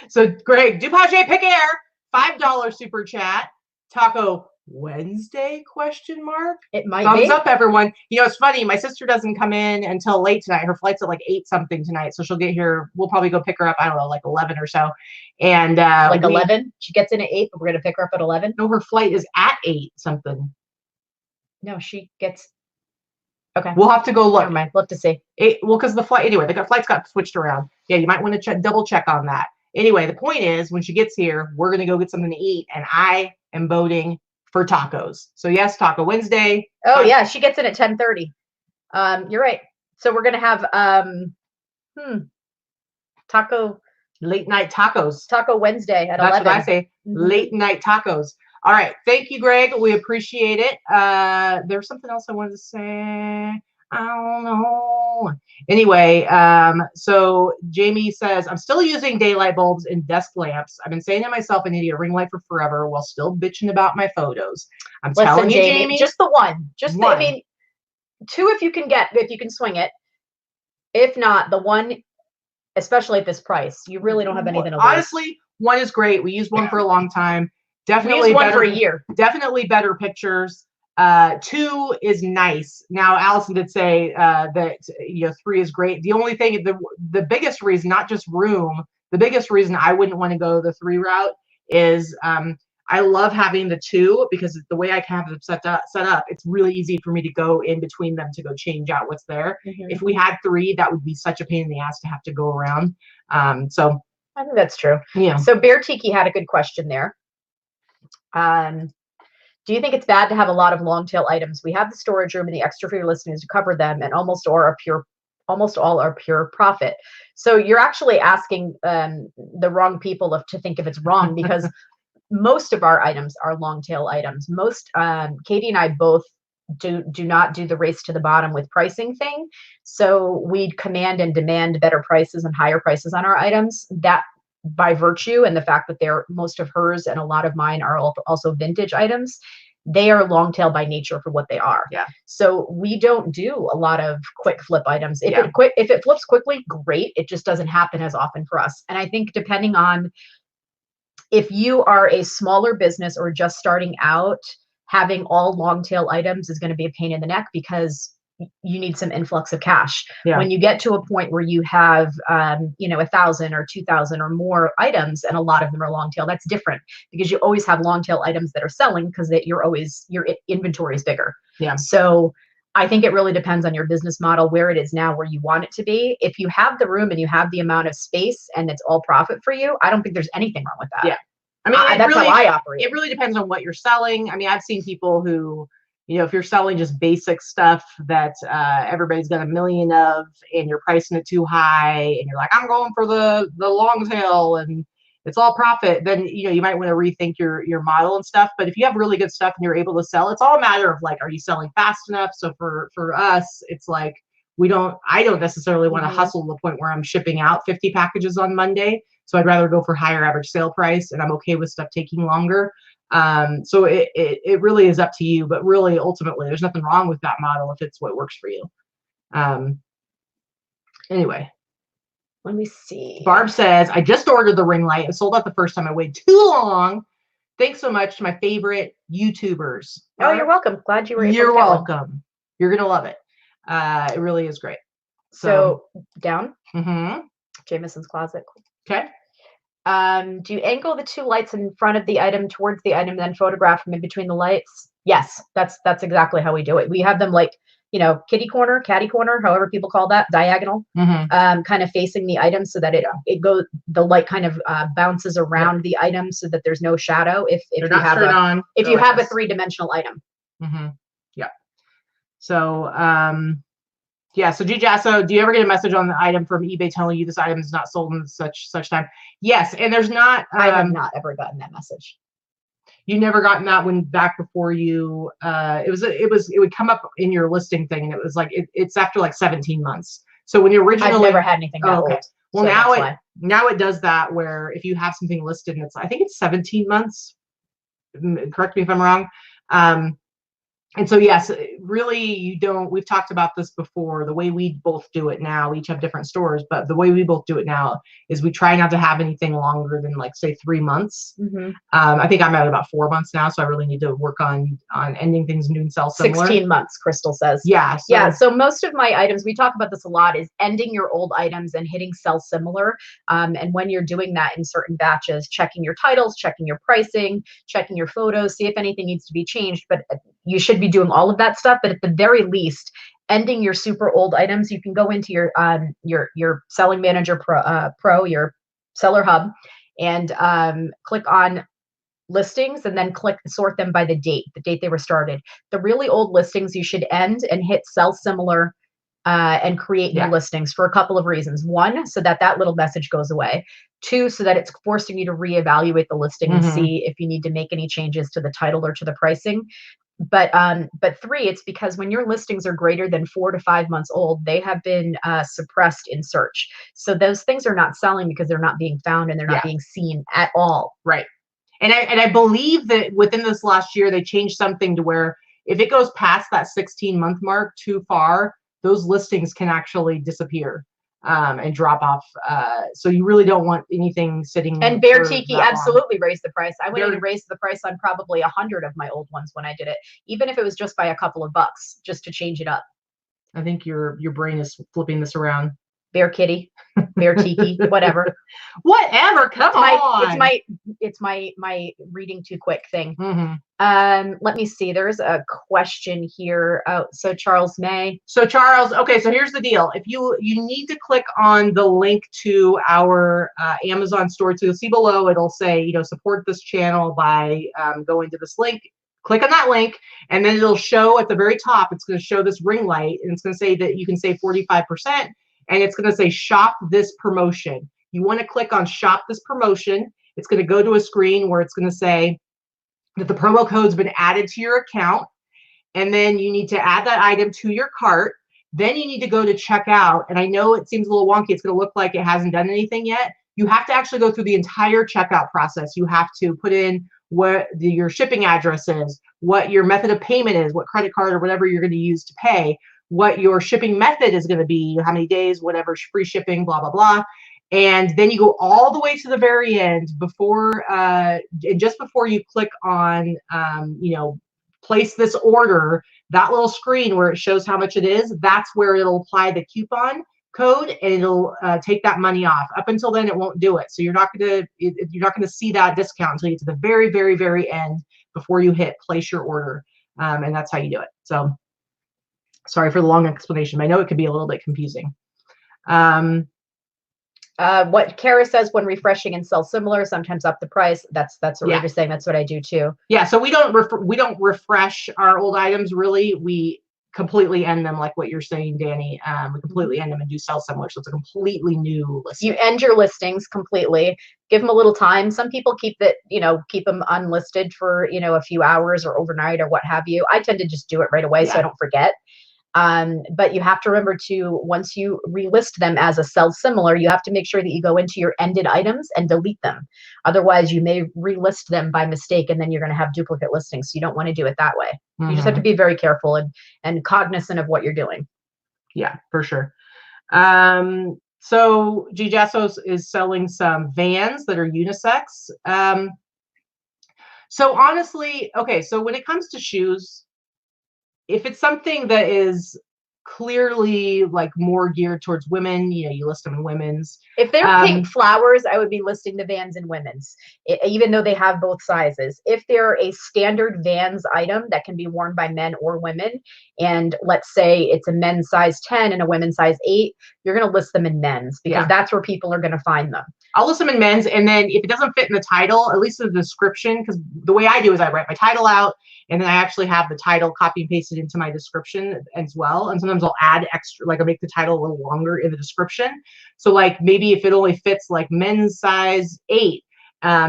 So Greg, Dupage Pick Air, $5 super chat. Taco Wednesday ? It might Thumbs be. up, everyone. You know, it's funny. My sister doesn't come in until late tonight. Her flight's at like 8 something tonight. So she'll get here. We'll probably go pick her up. I don't know, like 11 or so. And like 11? She gets in at 8, but we're going to pick her up at 11? No, her flight is at 8 something. No, she gets. Okay. We'll have to go look. Never mind. We'll have to see. Well, because the flight, anyway, the flights got switched around. Yeah, you might want to double check on that. Anyway, the point is, when she gets here, we're going to go get something to eat. And I am voting for tacos. So yes, Taco Wednesday. Oh yeah, she gets in at 10:30. You're right. So we're gonna have taco late night tacos. Taco Wednesday at 11. That's what I say. Late night tacos. All right. Thank you, Greg. We appreciate it. There's something else I wanted to say. I don't know. Anyway, so Jamie says, I'm still using daylight bulbs and desk lamps. I've been saying to myself, I need a ring light for forever while still bitching about my photos. Listen, telling you, Jamie, just the one. Just one. I mean, 2 if you can swing it. If not, the one, especially at this price, you really don't have anything to lose. Honestly, 1 is great. We used one for a long time. Definitely we used one for a year. Definitely better pictures. 2 is nice. Now, Allison did say that 3 is great. The only thing, the biggest reason, not just room, the biggest reason I wouldn't want to go the 3 route is I love having the 2 because the way I have them set up, it's really easy for me to go in between them to go change out what's there. If we had 3, that would be such a pain in the ass to have to go around. So I think that's true. Yeah. So Bear Tiki had a good question there. Do you think it's bad to have a lot of long tail items? We have the storage room and the extra for your listings to cover them, and almost all are pure profit. So you're actually asking the wrong people to think if it's wrong, because most of our items are long tail items. Most Katie and I both do not do the race to the bottom with pricing thing. So we command and demand better prices and higher prices on our items. That by virtue and the fact that most of hers and a lot of mine are also vintage items, they are long tail by nature for what they are. Yeah. So we don't do a lot of quick flip items. If it flips quickly, great. It just doesn't happen as often for us. And I think depending on if you are a smaller business or just starting out, having all long tail items is going to be a pain in the neck because you need some influx of cash. Yeah. When you get to a point where you have 1,000 or 2,000 or more items, and a lot of them are long tail, that's different because you always have long tail items that are selling because your inventory is bigger. Yeah. So I think it really depends on your business model, where it is now, where you want it to be. If you have the room and you have the amount of space and it's all profit for you, I don't think there's anything wrong with that. Yeah. I mean, that's how I operate. It really depends on what you're selling. I mean, I've seen people who, if you're selling just basic stuff that everybody's got a million of, and you're pricing it too high, and you're like, I'm going for the long tail and it's all profit, then you might want to rethink your model and stuff. But if you have really good stuff and you're able to sell, it's all a matter of like, are you selling fast enough? So for us, it's like I don't necessarily want to hustle to the point where I'm shipping out 50 packages on Monday. So I'd rather go for higher average sale price, and I'm okay with stuff taking longer. So it really is up to you, but really ultimately there's nothing wrong with that model if it's what works for you. Anyway, let me see. Barb says, I just ordered the ring light and sold out the first time. I waited too long. Thanks so much to my favorite YouTubers. Oh, you're welcome. Glad you were able to You're get welcome. one. You're going to love it. It really is great. So down. Jameson's closet. Okay. Do you angle the 2 lights in front of the item towards the item, then photograph them in between the lights? Yes, that's exactly how we do it. We have them like, kitty corner, catty corner, however people call that, diagonal, kind of facing the item so that the light kind of bounces around the item so that there's no shadow if you have a 3-dimensional item. Yeah. So yeah. So Gijasso, do you ever get a message on the item from eBay telling you this item is not sold in such time? Yes. And there's not. I have not ever gotten that message. You never gotten that one back before you. It would come up in your listing thing, and it was like it's after like 17 months. So when you originally, I've never had anything that old. Well, so now it does that where if you have something listed and I think it's 17 months. Correct me if I'm wrong. And so, yes, really, we've talked about this before, the way we both do it now, we each have different stores, but the way we both do it now is we try not to have anything longer than like, say, 3 months. I think I'm at about 4 months now, so I really need to work on ending things and doing sell similar. 16 months, Crystal says. Yeah. So most of my items, we talk about this a lot, is ending your old items and hitting sell similar. And when you're doing that in certain batches, checking your titles, checking your pricing, checking your photos, see if anything needs to be changed. But you should be doing all of that stuff, but at the very least, ending your super old items, you can go into your Selling Manager Pro, your Seller Hub, and click on listings, and then sort them by the date they were started. The really old listings you should end and hit sell similar and create new listings for a couple of reasons. 1, so that little message goes away. 2, so that it's forcing you to reevaluate the listing and see if you need to make any changes to the title or to the pricing. But 3, it's because when your listings are greater than 4 to 5 months old, they have been suppressed in search. So those things are not selling because they're not being found and they're not being seen at all. Right. And I believe that within this last year, they changed something to where if it goes past that 16-month mark too far, those listings can actually disappear. and drop off. So you really don't want anything sitting. And Bear Tiki absolutely raised the price. I went in and raised the price on probably 100 of my old ones when I did it, even if it was just by a couple of bucks, just to change it up. I think your brain is flipping this around. Bear Kitty, Bear Tiki, whatever. Whatever, come on. It's my reading too quick thing. Mm-hmm. Let me see. There's a question here. Oh, so Charles May. So Charles, okay, so here's the deal. If you need to click on the link to our Amazon store, so you'll see below it'll say, you know, support this channel by going to this link. Click on that link, and then it'll show at the very top. It's going to show this ring light, and it's going to say that you can save 45%. And it's going to say shop this promotion. You want to click on shop this promotion. It's going to go to a screen where it's going to say that the promo code's been added to your account. And then you need to add that item to your cart. Then you need to go to checkout. And I know it seems a little wonky. It's going to look like it hasn't done anything yet. You have to actually go through the entire checkout process. You have to put in what your shipping address is, what your method of payment is, what credit card or whatever you're going to use to pay, what your shipping method is going to be, how many days, whatever, free shipping, blah, blah, blah. And then you go all the way to the very end before, just before you click on, you know, place this order, that little screen where it shows how much it is, that's where it'll apply the coupon code and it'll take that money off. Up until then, it won't do it. So you're not going to see that discount until you get to the very, very, very end before you hit place your order. And that's how you do it. So sorry for the long explanation, but I know it could be a little bit confusing. What Kara says, when refreshing and sell similar, sometimes up the price. That's what we're just saying. That's what I do too. Yeah. So we don't refresh our old items really. We completely end them, like what you're saying, Danny. We completely end them and do sell similar. So it's a completely new listing. You end your listings completely. Give them a little time. Some people keep them unlisted for, you know, a few hours or overnight or what have you. I tend to just do it right away so I don't forget. But you have to remember to, once you relist them as a sell similar, you have to make sure that you go into your ended items and delete them. Otherwise, you may relist them by mistake, and then you're going to have duplicate listings. So you don't want to do it that way. Mm-hmm. You just have to be very careful and cognizant of what you're doing. Yeah, for sure. So G Jassos is selling some Vans that are unisex. So honestly, okay, so when it comes to shoes, if it's something that is clearly like more geared towards women, you know, you list them in women's. If they're pink flowers, I would be listing the Vans in women's, even though they have both sizes. If they're a standard Vans item that can be worn by men or women, and let's say it's a men's size 10 and a women's size 8, you're going to list them in men's because that's where people are going to find them. I'll list them in men's, and then if it doesn't fit in the title, at least in the description, because the way I do is I write my title out, and then I actually have the title copy and pasted into my description as well. And sometimes I'll add extra, like I'll make the title a little longer in the description. So like maybe if it only fits like men's size 8,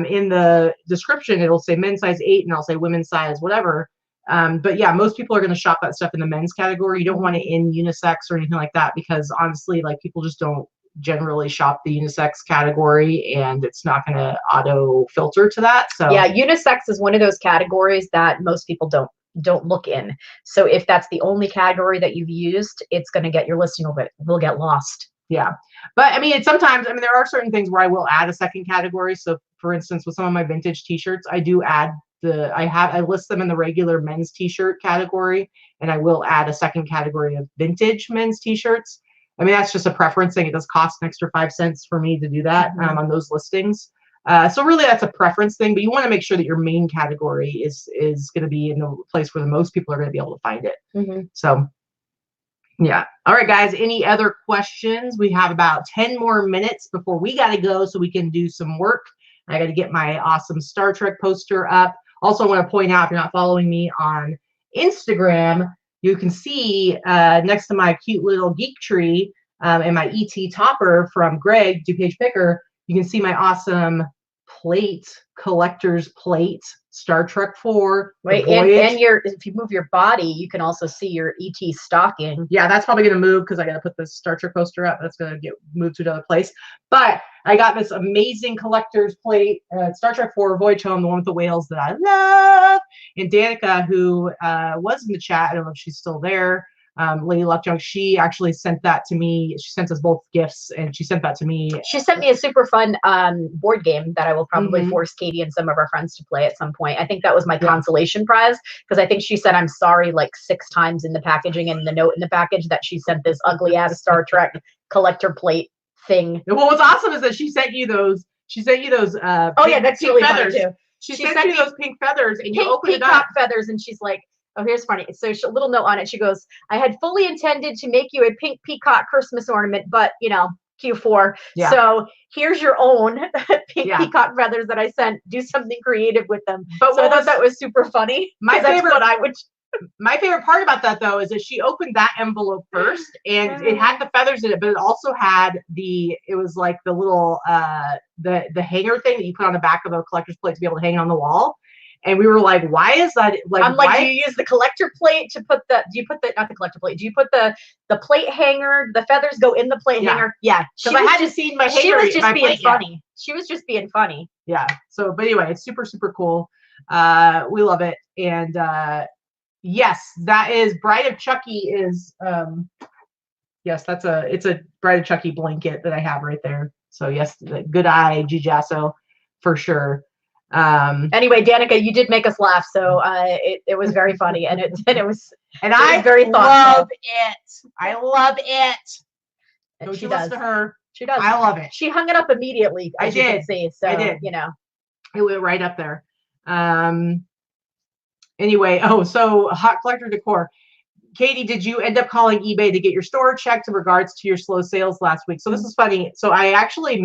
in the description, it'll say men's size 8 and I'll say women's size, whatever. But yeah, most people are going to shop that stuff in the men's category. You don't want it in unisex or anything like that, because honestly, like people just don't generally shop the unisex category, and it's not going to auto filter to that. So yeah, unisex is one of those categories that most people don't look in. So if that's the only category that you've used, it's going to get your listing will get lost. Yeah, but I mean, sometimes, I mean, there are certain things where I will add a second category. So for instance, with some of my vintage t-shirts, I do add I list them in the regular men's t-shirt category, and I will add a second category of vintage men's t-shirts. I mean, that's just a preference thing. It does cost an extra 5 cents for me to do that on those listings. So really that's a preference thing, but you want to make sure that your main category is going to be in the place where the most people are going to be able to find it. So yeah. All right, guys, any other questions? We have about 10 more minutes before we got to go so we can do some work. I got to get my awesome Star Trek poster up. Also, I want to point out, if you're not following me on Instagram, you can see next to my cute little geek tree and my ET topper from Greg, DuPage Picker, you can see my awesome plate, collector's plate, Star Trek 4. Right, and if you move your body, you can also see your ET stocking. Yeah, that's probably going to move because I got to put this Star Trek poster up. That's going to get moved to another place. But I got this amazing collector's plate, Star Trek 4 Voyage Home, the one with the whales that I love. And Danica, who was in the chat, I don't know if she's still there, Lady Luckjunk, she actually sent that to me. She sent us both gifts, and she sent that to me. She sent me a super fun board game that I will probably force Katie and some of our friends to play at some point. I think that was my consolation prize, because I think she said I'm sorry like 6 times in the packaging and the note in the package that she sent this ugly ass Star Trek collector plate thing. And what's awesome is that she sent you those. She sent you those. Oh yeah, that's really funny too. She sent you those pink feathers, and you open it up. Peacock feathers, and she's like, oh, here's funny. So a little note on it. She goes, I had fully intended to make you a pink peacock Christmas ornament, but you know, Q4. Yeah. So here's your own pink peacock feathers that I sent. Do something creative with them. But so I thought that was super funny. My favorite, what I would. My favorite part about that though is that she opened that envelope first, and it had the feathers in it, but it also had it was like the little the hanger thing that you put on the back of a collector's plate to be able to hang on the wall. And we were like, why is that? Like, I'm like, do you use the collector plate to put not the collector plate? Do you put the plate hanger? The feathers go in the plate hanger? Yeah. Because I hadn't seen my hanger. She was just being funny. She was just being funny. Yeah. So, but anyway, it's super, super cool. We love it. And yes, that is Bride of Chucky is, yes, it's a Bride of Chucky blanket that I have right there. So yes, good eye, Gijasso, for sure. Anyway, Danica, you did make us laugh, so it was very funny, and it was very thoughtful. Love it. I love it. And don't you listen to her? She does. I love it. She hung it up immediately. I did. You can see, so I did. You know, it went right up there. Anyway, so hot collector decor. Katie, did you end up calling eBay to get your store checked in regards to your slow sales last week? So this is funny. So I actually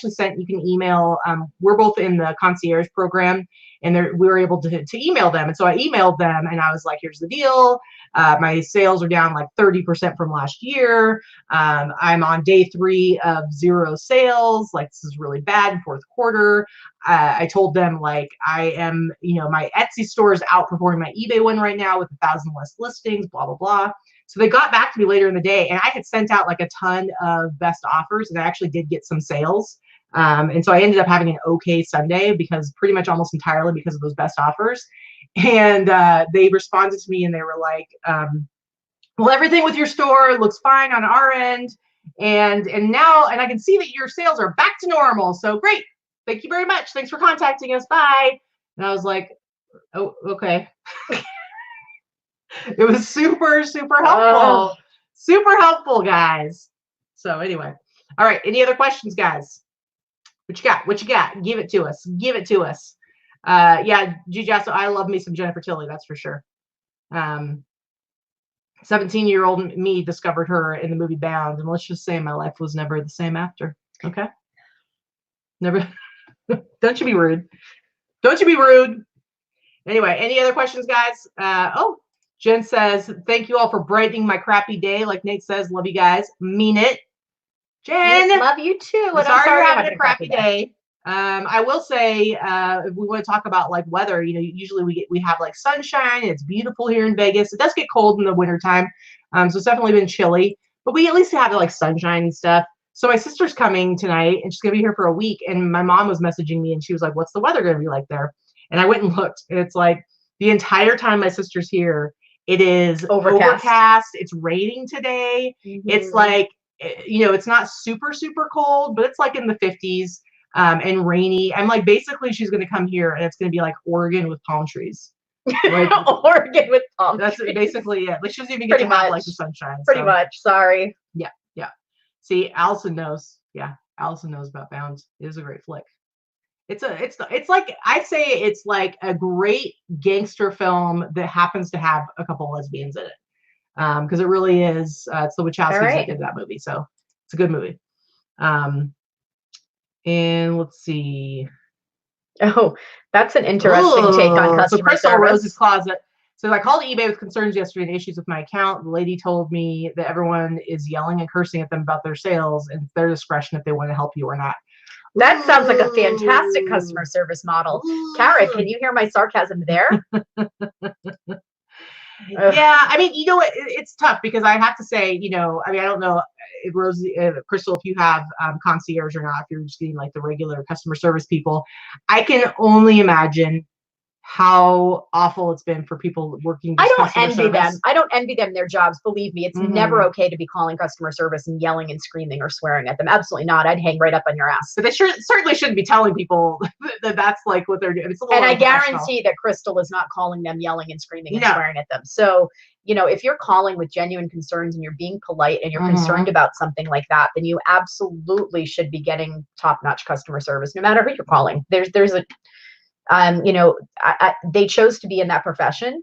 sent, you can email, we're both in the Concierge program, and we were able to email them. And so I emailed them, and I was like, here's the deal. My sales are down like 30% from last year. I'm on day 3 of 0 sales. Like, this is really bad in 4th quarter. I told them, like, I am, my Etsy store is outperforming my eBay one right now with 1,000 less listings, blah, blah, blah. So they got back to me later in the day, and I had sent out like a ton of best offers, and I actually did get some sales. And so I ended up having an okay Sunday, because pretty much almost entirely because of those best offers. And they responded to me, and they were like, well, everything with your store looks fine on our end. And I can see that your sales are back to normal. So great. Thank you very much. Thanks for contacting us. Bye. And I was like, oh, okay. It was super, super helpful. Super helpful, guys. So anyway. All right. Any other questions, guys? What you got? What you got? Give it to us. Give it to us. Yeah, Gijasso, I love me some Jennifer Tilly, that's for sure. 17-year-old me discovered her in the movie Bound, and let's just say my life was never the same after. Okay? Never. Don't you be rude. Don't you be rude. Anyway, any other questions, guys? Jen says, thank you all for brightening my crappy day. Like Nate says, love you guys. Mean it. Jen. Yes, love you too. I'm sorry you're having a crappy day. I will say, if we want to talk about like weather, usually we have like sunshine. It's beautiful here in Vegas. It does get cold in the wintertime. So it's definitely been chilly, but we at least have like sunshine and stuff. So my sister's coming tonight, and she's going to be here for a week. And my mom was messaging me, and she was like, what's the weather going to be like there? And I went and looked, and it's like the entire time my sister's here, it is overcast. It's raining today. Mm-hmm. It's like, it's not super, super cold, but it's like in the 50s. And rainy. I'm like, basically, she's going to come here, and it's going to be like Oregon with palm trees. Like, Oregon with palm trees. That's basically it. Like, she doesn't even get to have like the sunshine. Pretty much. Sorry. Yeah. Yeah. See, Allison knows. Yeah. Allison knows about Bound. It is a great flick. It's like, I say it's like a great gangster film that happens to have a couple lesbians in it. Because it really is. It's the Wachowskis that did that movie. So it's a good movie. And let's see. Oh, that's an interesting take on customer so Crystal service. Rose's Closet. So I called eBay with concerns yesterday and issues with my account. The lady told me that everyone is yelling and cursing at them about their sales, and it's their discretion if they want to help you or not. That sounds like a fantastic customer service model. Kara, can you hear my sarcasm there? Yeah, I mean, it's tough because I have to say, I don't know if Crystal, if you have Concierge or not, if you're just getting like the regular customer service people. I can only imagine how awful it's been for people working. I just don't customer envy service. them. I don't envy them their jobs. Believe me, it's never okay to be calling customer service and yelling and screaming or swearing at them. Absolutely not. I'd hang right up on your ass. But they certainly shouldn't be telling people that that's like what they're doing. It's a little And I unprofessional. guarantee that Crystal is not calling them yelling and screaming and swearing at them. So, you know, if you're calling with genuine concerns and you're being polite and you're concerned about something like that, then you absolutely should be getting top-notch customer service, no matter who you're calling. There's a you know, they chose to be in that profession,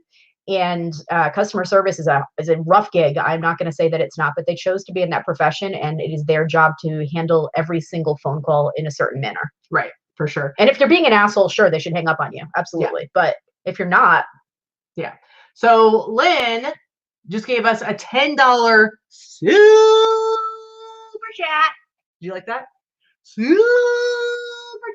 and customer service is a rough gig. I'm not going to say that it's not, but they chose to be in that profession, and it is their job to handle every single phone call in a certain manner. Right, for sure. And if they're being an asshole, sure, they should hang up on you. Absolutely. Yeah. But if you're not. Yeah. So Lynn just gave us a $10 super chat. Do you like that? Super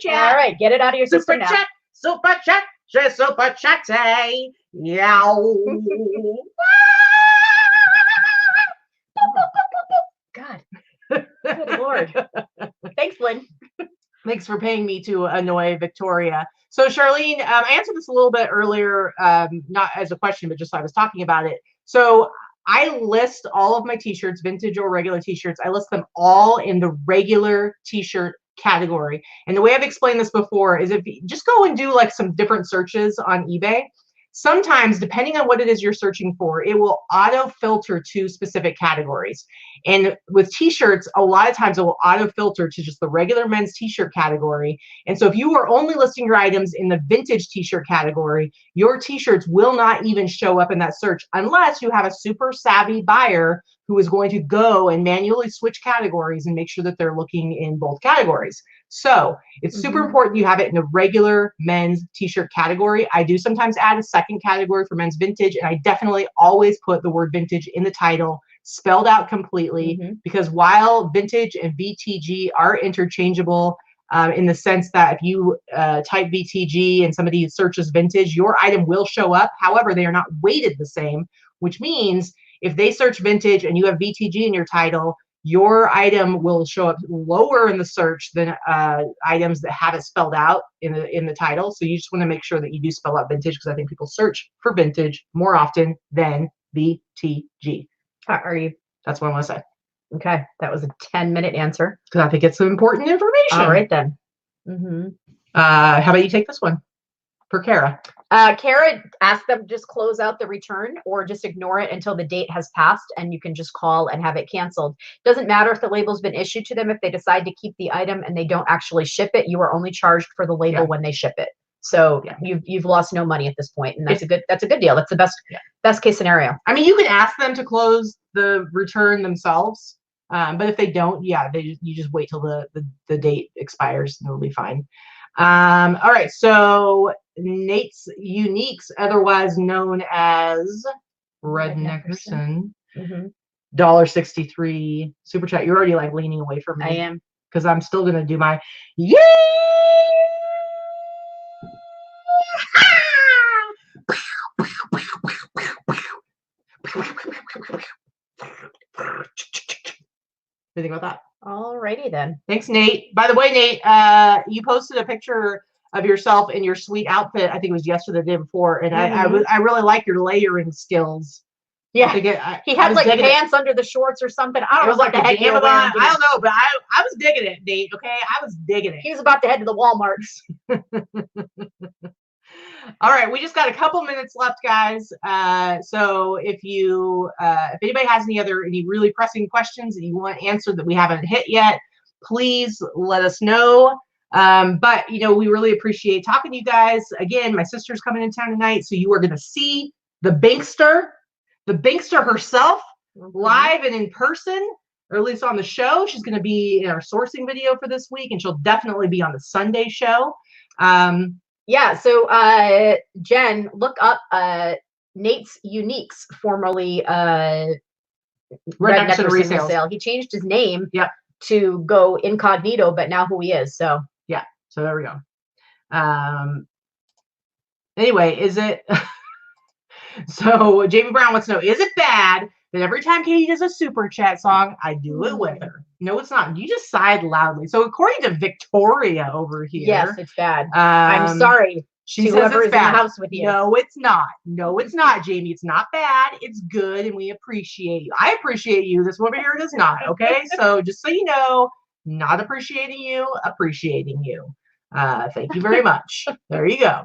chat. All right, get it out of your system now. Super chat, super chatty. Yeah. God. Good Lord. Thanks, Lynn. Thanks for paying me to annoy Victoria. So Charlene, I answered this a little bit earlier, not as a question, but just I was talking about it. So I list all of my t-shirts, vintage or regular t-shirts. I list them all in the regular t-shirt category. And the way I've explained this before is if you just go and do like some different searches on eBay, sometimes depending on what it is you're searching for, it will auto filter to specific categories. And with t-shirts, a lot of times it will auto filter to just the regular men's t-shirt category. And so if you are only listing your items in the vintage t-shirt category, your t-shirts will not even show up in that search unless you have a super savvy buyer who is going to go and manually switch categories and make sure that they're looking in both categories. So it's super important you have it in the regular men's t-shirt category. I do sometimes add a second category for men's vintage, and I definitely always put the word vintage in the title, spelled out completely, because while vintage and VTG are interchangeable in the sense that if you type VTG and somebody searches vintage, your item will show up. However, they are not weighted the same, which means if they search vintage and you have VTG in your title, your item will show up lower in the search than items that have it spelled out in the title. So you just want to make sure that you do spell out vintage, because I think people search for vintage more often than VTG. Are you? That's what I want to say. Okay, that was a 10-minute answer. Because I think it's some important information. All right then. How about you take this one for Kara? Kara asked them to just close out the return or just ignore it until the date has passed, and you can just call and have it canceled. Doesn't matter if the label's been issued to them. If they decide to keep the item and they don't actually ship it, you are only charged for the label when they ship it. So you've lost no money at this point, and that's a good deal. That's the best case scenario. I mean, you can ask them to close the return themselves, but if they don't, you just wait till the date expires and it'll be fine. All right, so Nate's Uniques, otherwise known as Redneckerson, $1.63 super chat. You're already like leaning away from me. I am, because I'm still gonna do my What do you think about that? Alrighty then. Thanks, Nate. By the way, Nate, you posted a picture of yourself in your sweet outfit. I think it was yesterday, the day before, and I really like your layering skills. Yeah, he had like pants under the shorts or something. I don't know what the heck he was wearing. I don't know, but I was digging it, Nate. Okay, I was digging it. He was about to head to the Walmarts. All right, we just got a couple minutes left, guys. So if anybody has any really pressing questions that you want answered that we haven't hit yet, please let us know. But we really appreciate talking to you guys. Again, my sister's coming in town tonight, so you are going to see the Binkster herself, live and in person, or at least on the show. She's going to be in our sourcing video for this week, and she'll definitely be on the Sunday show. So Jen, look up Nate's Uniques, formerly Redneckerson Resale. He changed his name to go incognito, but now who he is. So so there we go. Anyway, is it so Jamie Brown wants to know, is it bad that every time Katie does a super chat song, I do it with her? No, it's not. You just sighed loudly. So according to Victoria over here, yes, it's bad. I'm sorry. She to says whoever it's is in the bad. house with you. No, it's not. No, it's not, Jamie. It's not bad. It's good, and we appreciate you. I appreciate you. This woman here does not. Okay, so just so you know, not appreciating you, appreciating you. Thank you very much. There you go.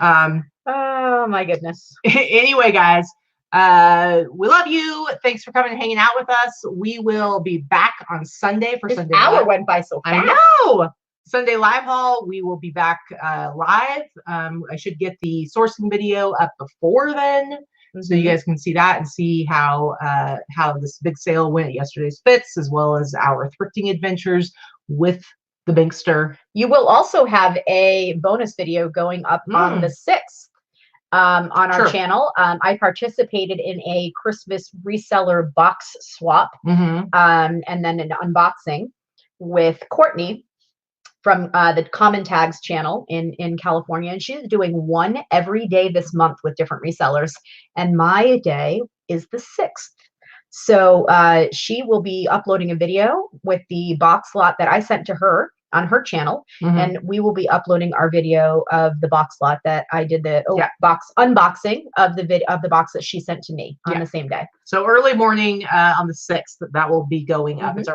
Oh my goodness. Anyway, guys, we love you. Thanks for coming and hanging out with us. We will be back on Sunday for Sunday. Hour went by so fast. I know. Sunday live haul. We will be back live. I should get the sourcing video up before then, so you guys can see that and see how this big sale went, yesterday's fits, as well as our thrifting adventures with the Bankster. You will also have a bonus video going up on the 6th. On our channel. I participated in a Christmas reseller box swap, and then an unboxing with Courtney from the Common Tags channel in California, and she's doing one every day this month with different resellers, and my day is the 6th. So she will be uploading a video with the box lot that I sent to her on her channel, and we will be uploading our video of the box lot that I did the box unboxing of the box that she sent to me on the same day. So early morning on the 6th, that will be going up. It's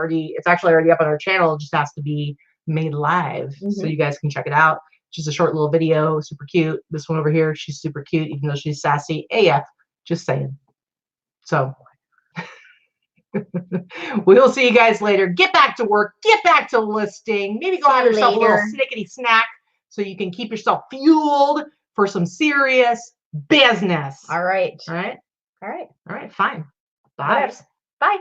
actually already up on our channel. It just has to be made live, so you guys can check it out. Just a short little video, super cute. This one over here, she's super cute, even though she's sassy AF. Just saying. So we'll see you guys later. Get back to work. Get back to listing. Maybe go have yourself a little snickety snack so you can keep yourself fueled for some serious business. All right. All right. All right. All right. Fine. Bye. Bye.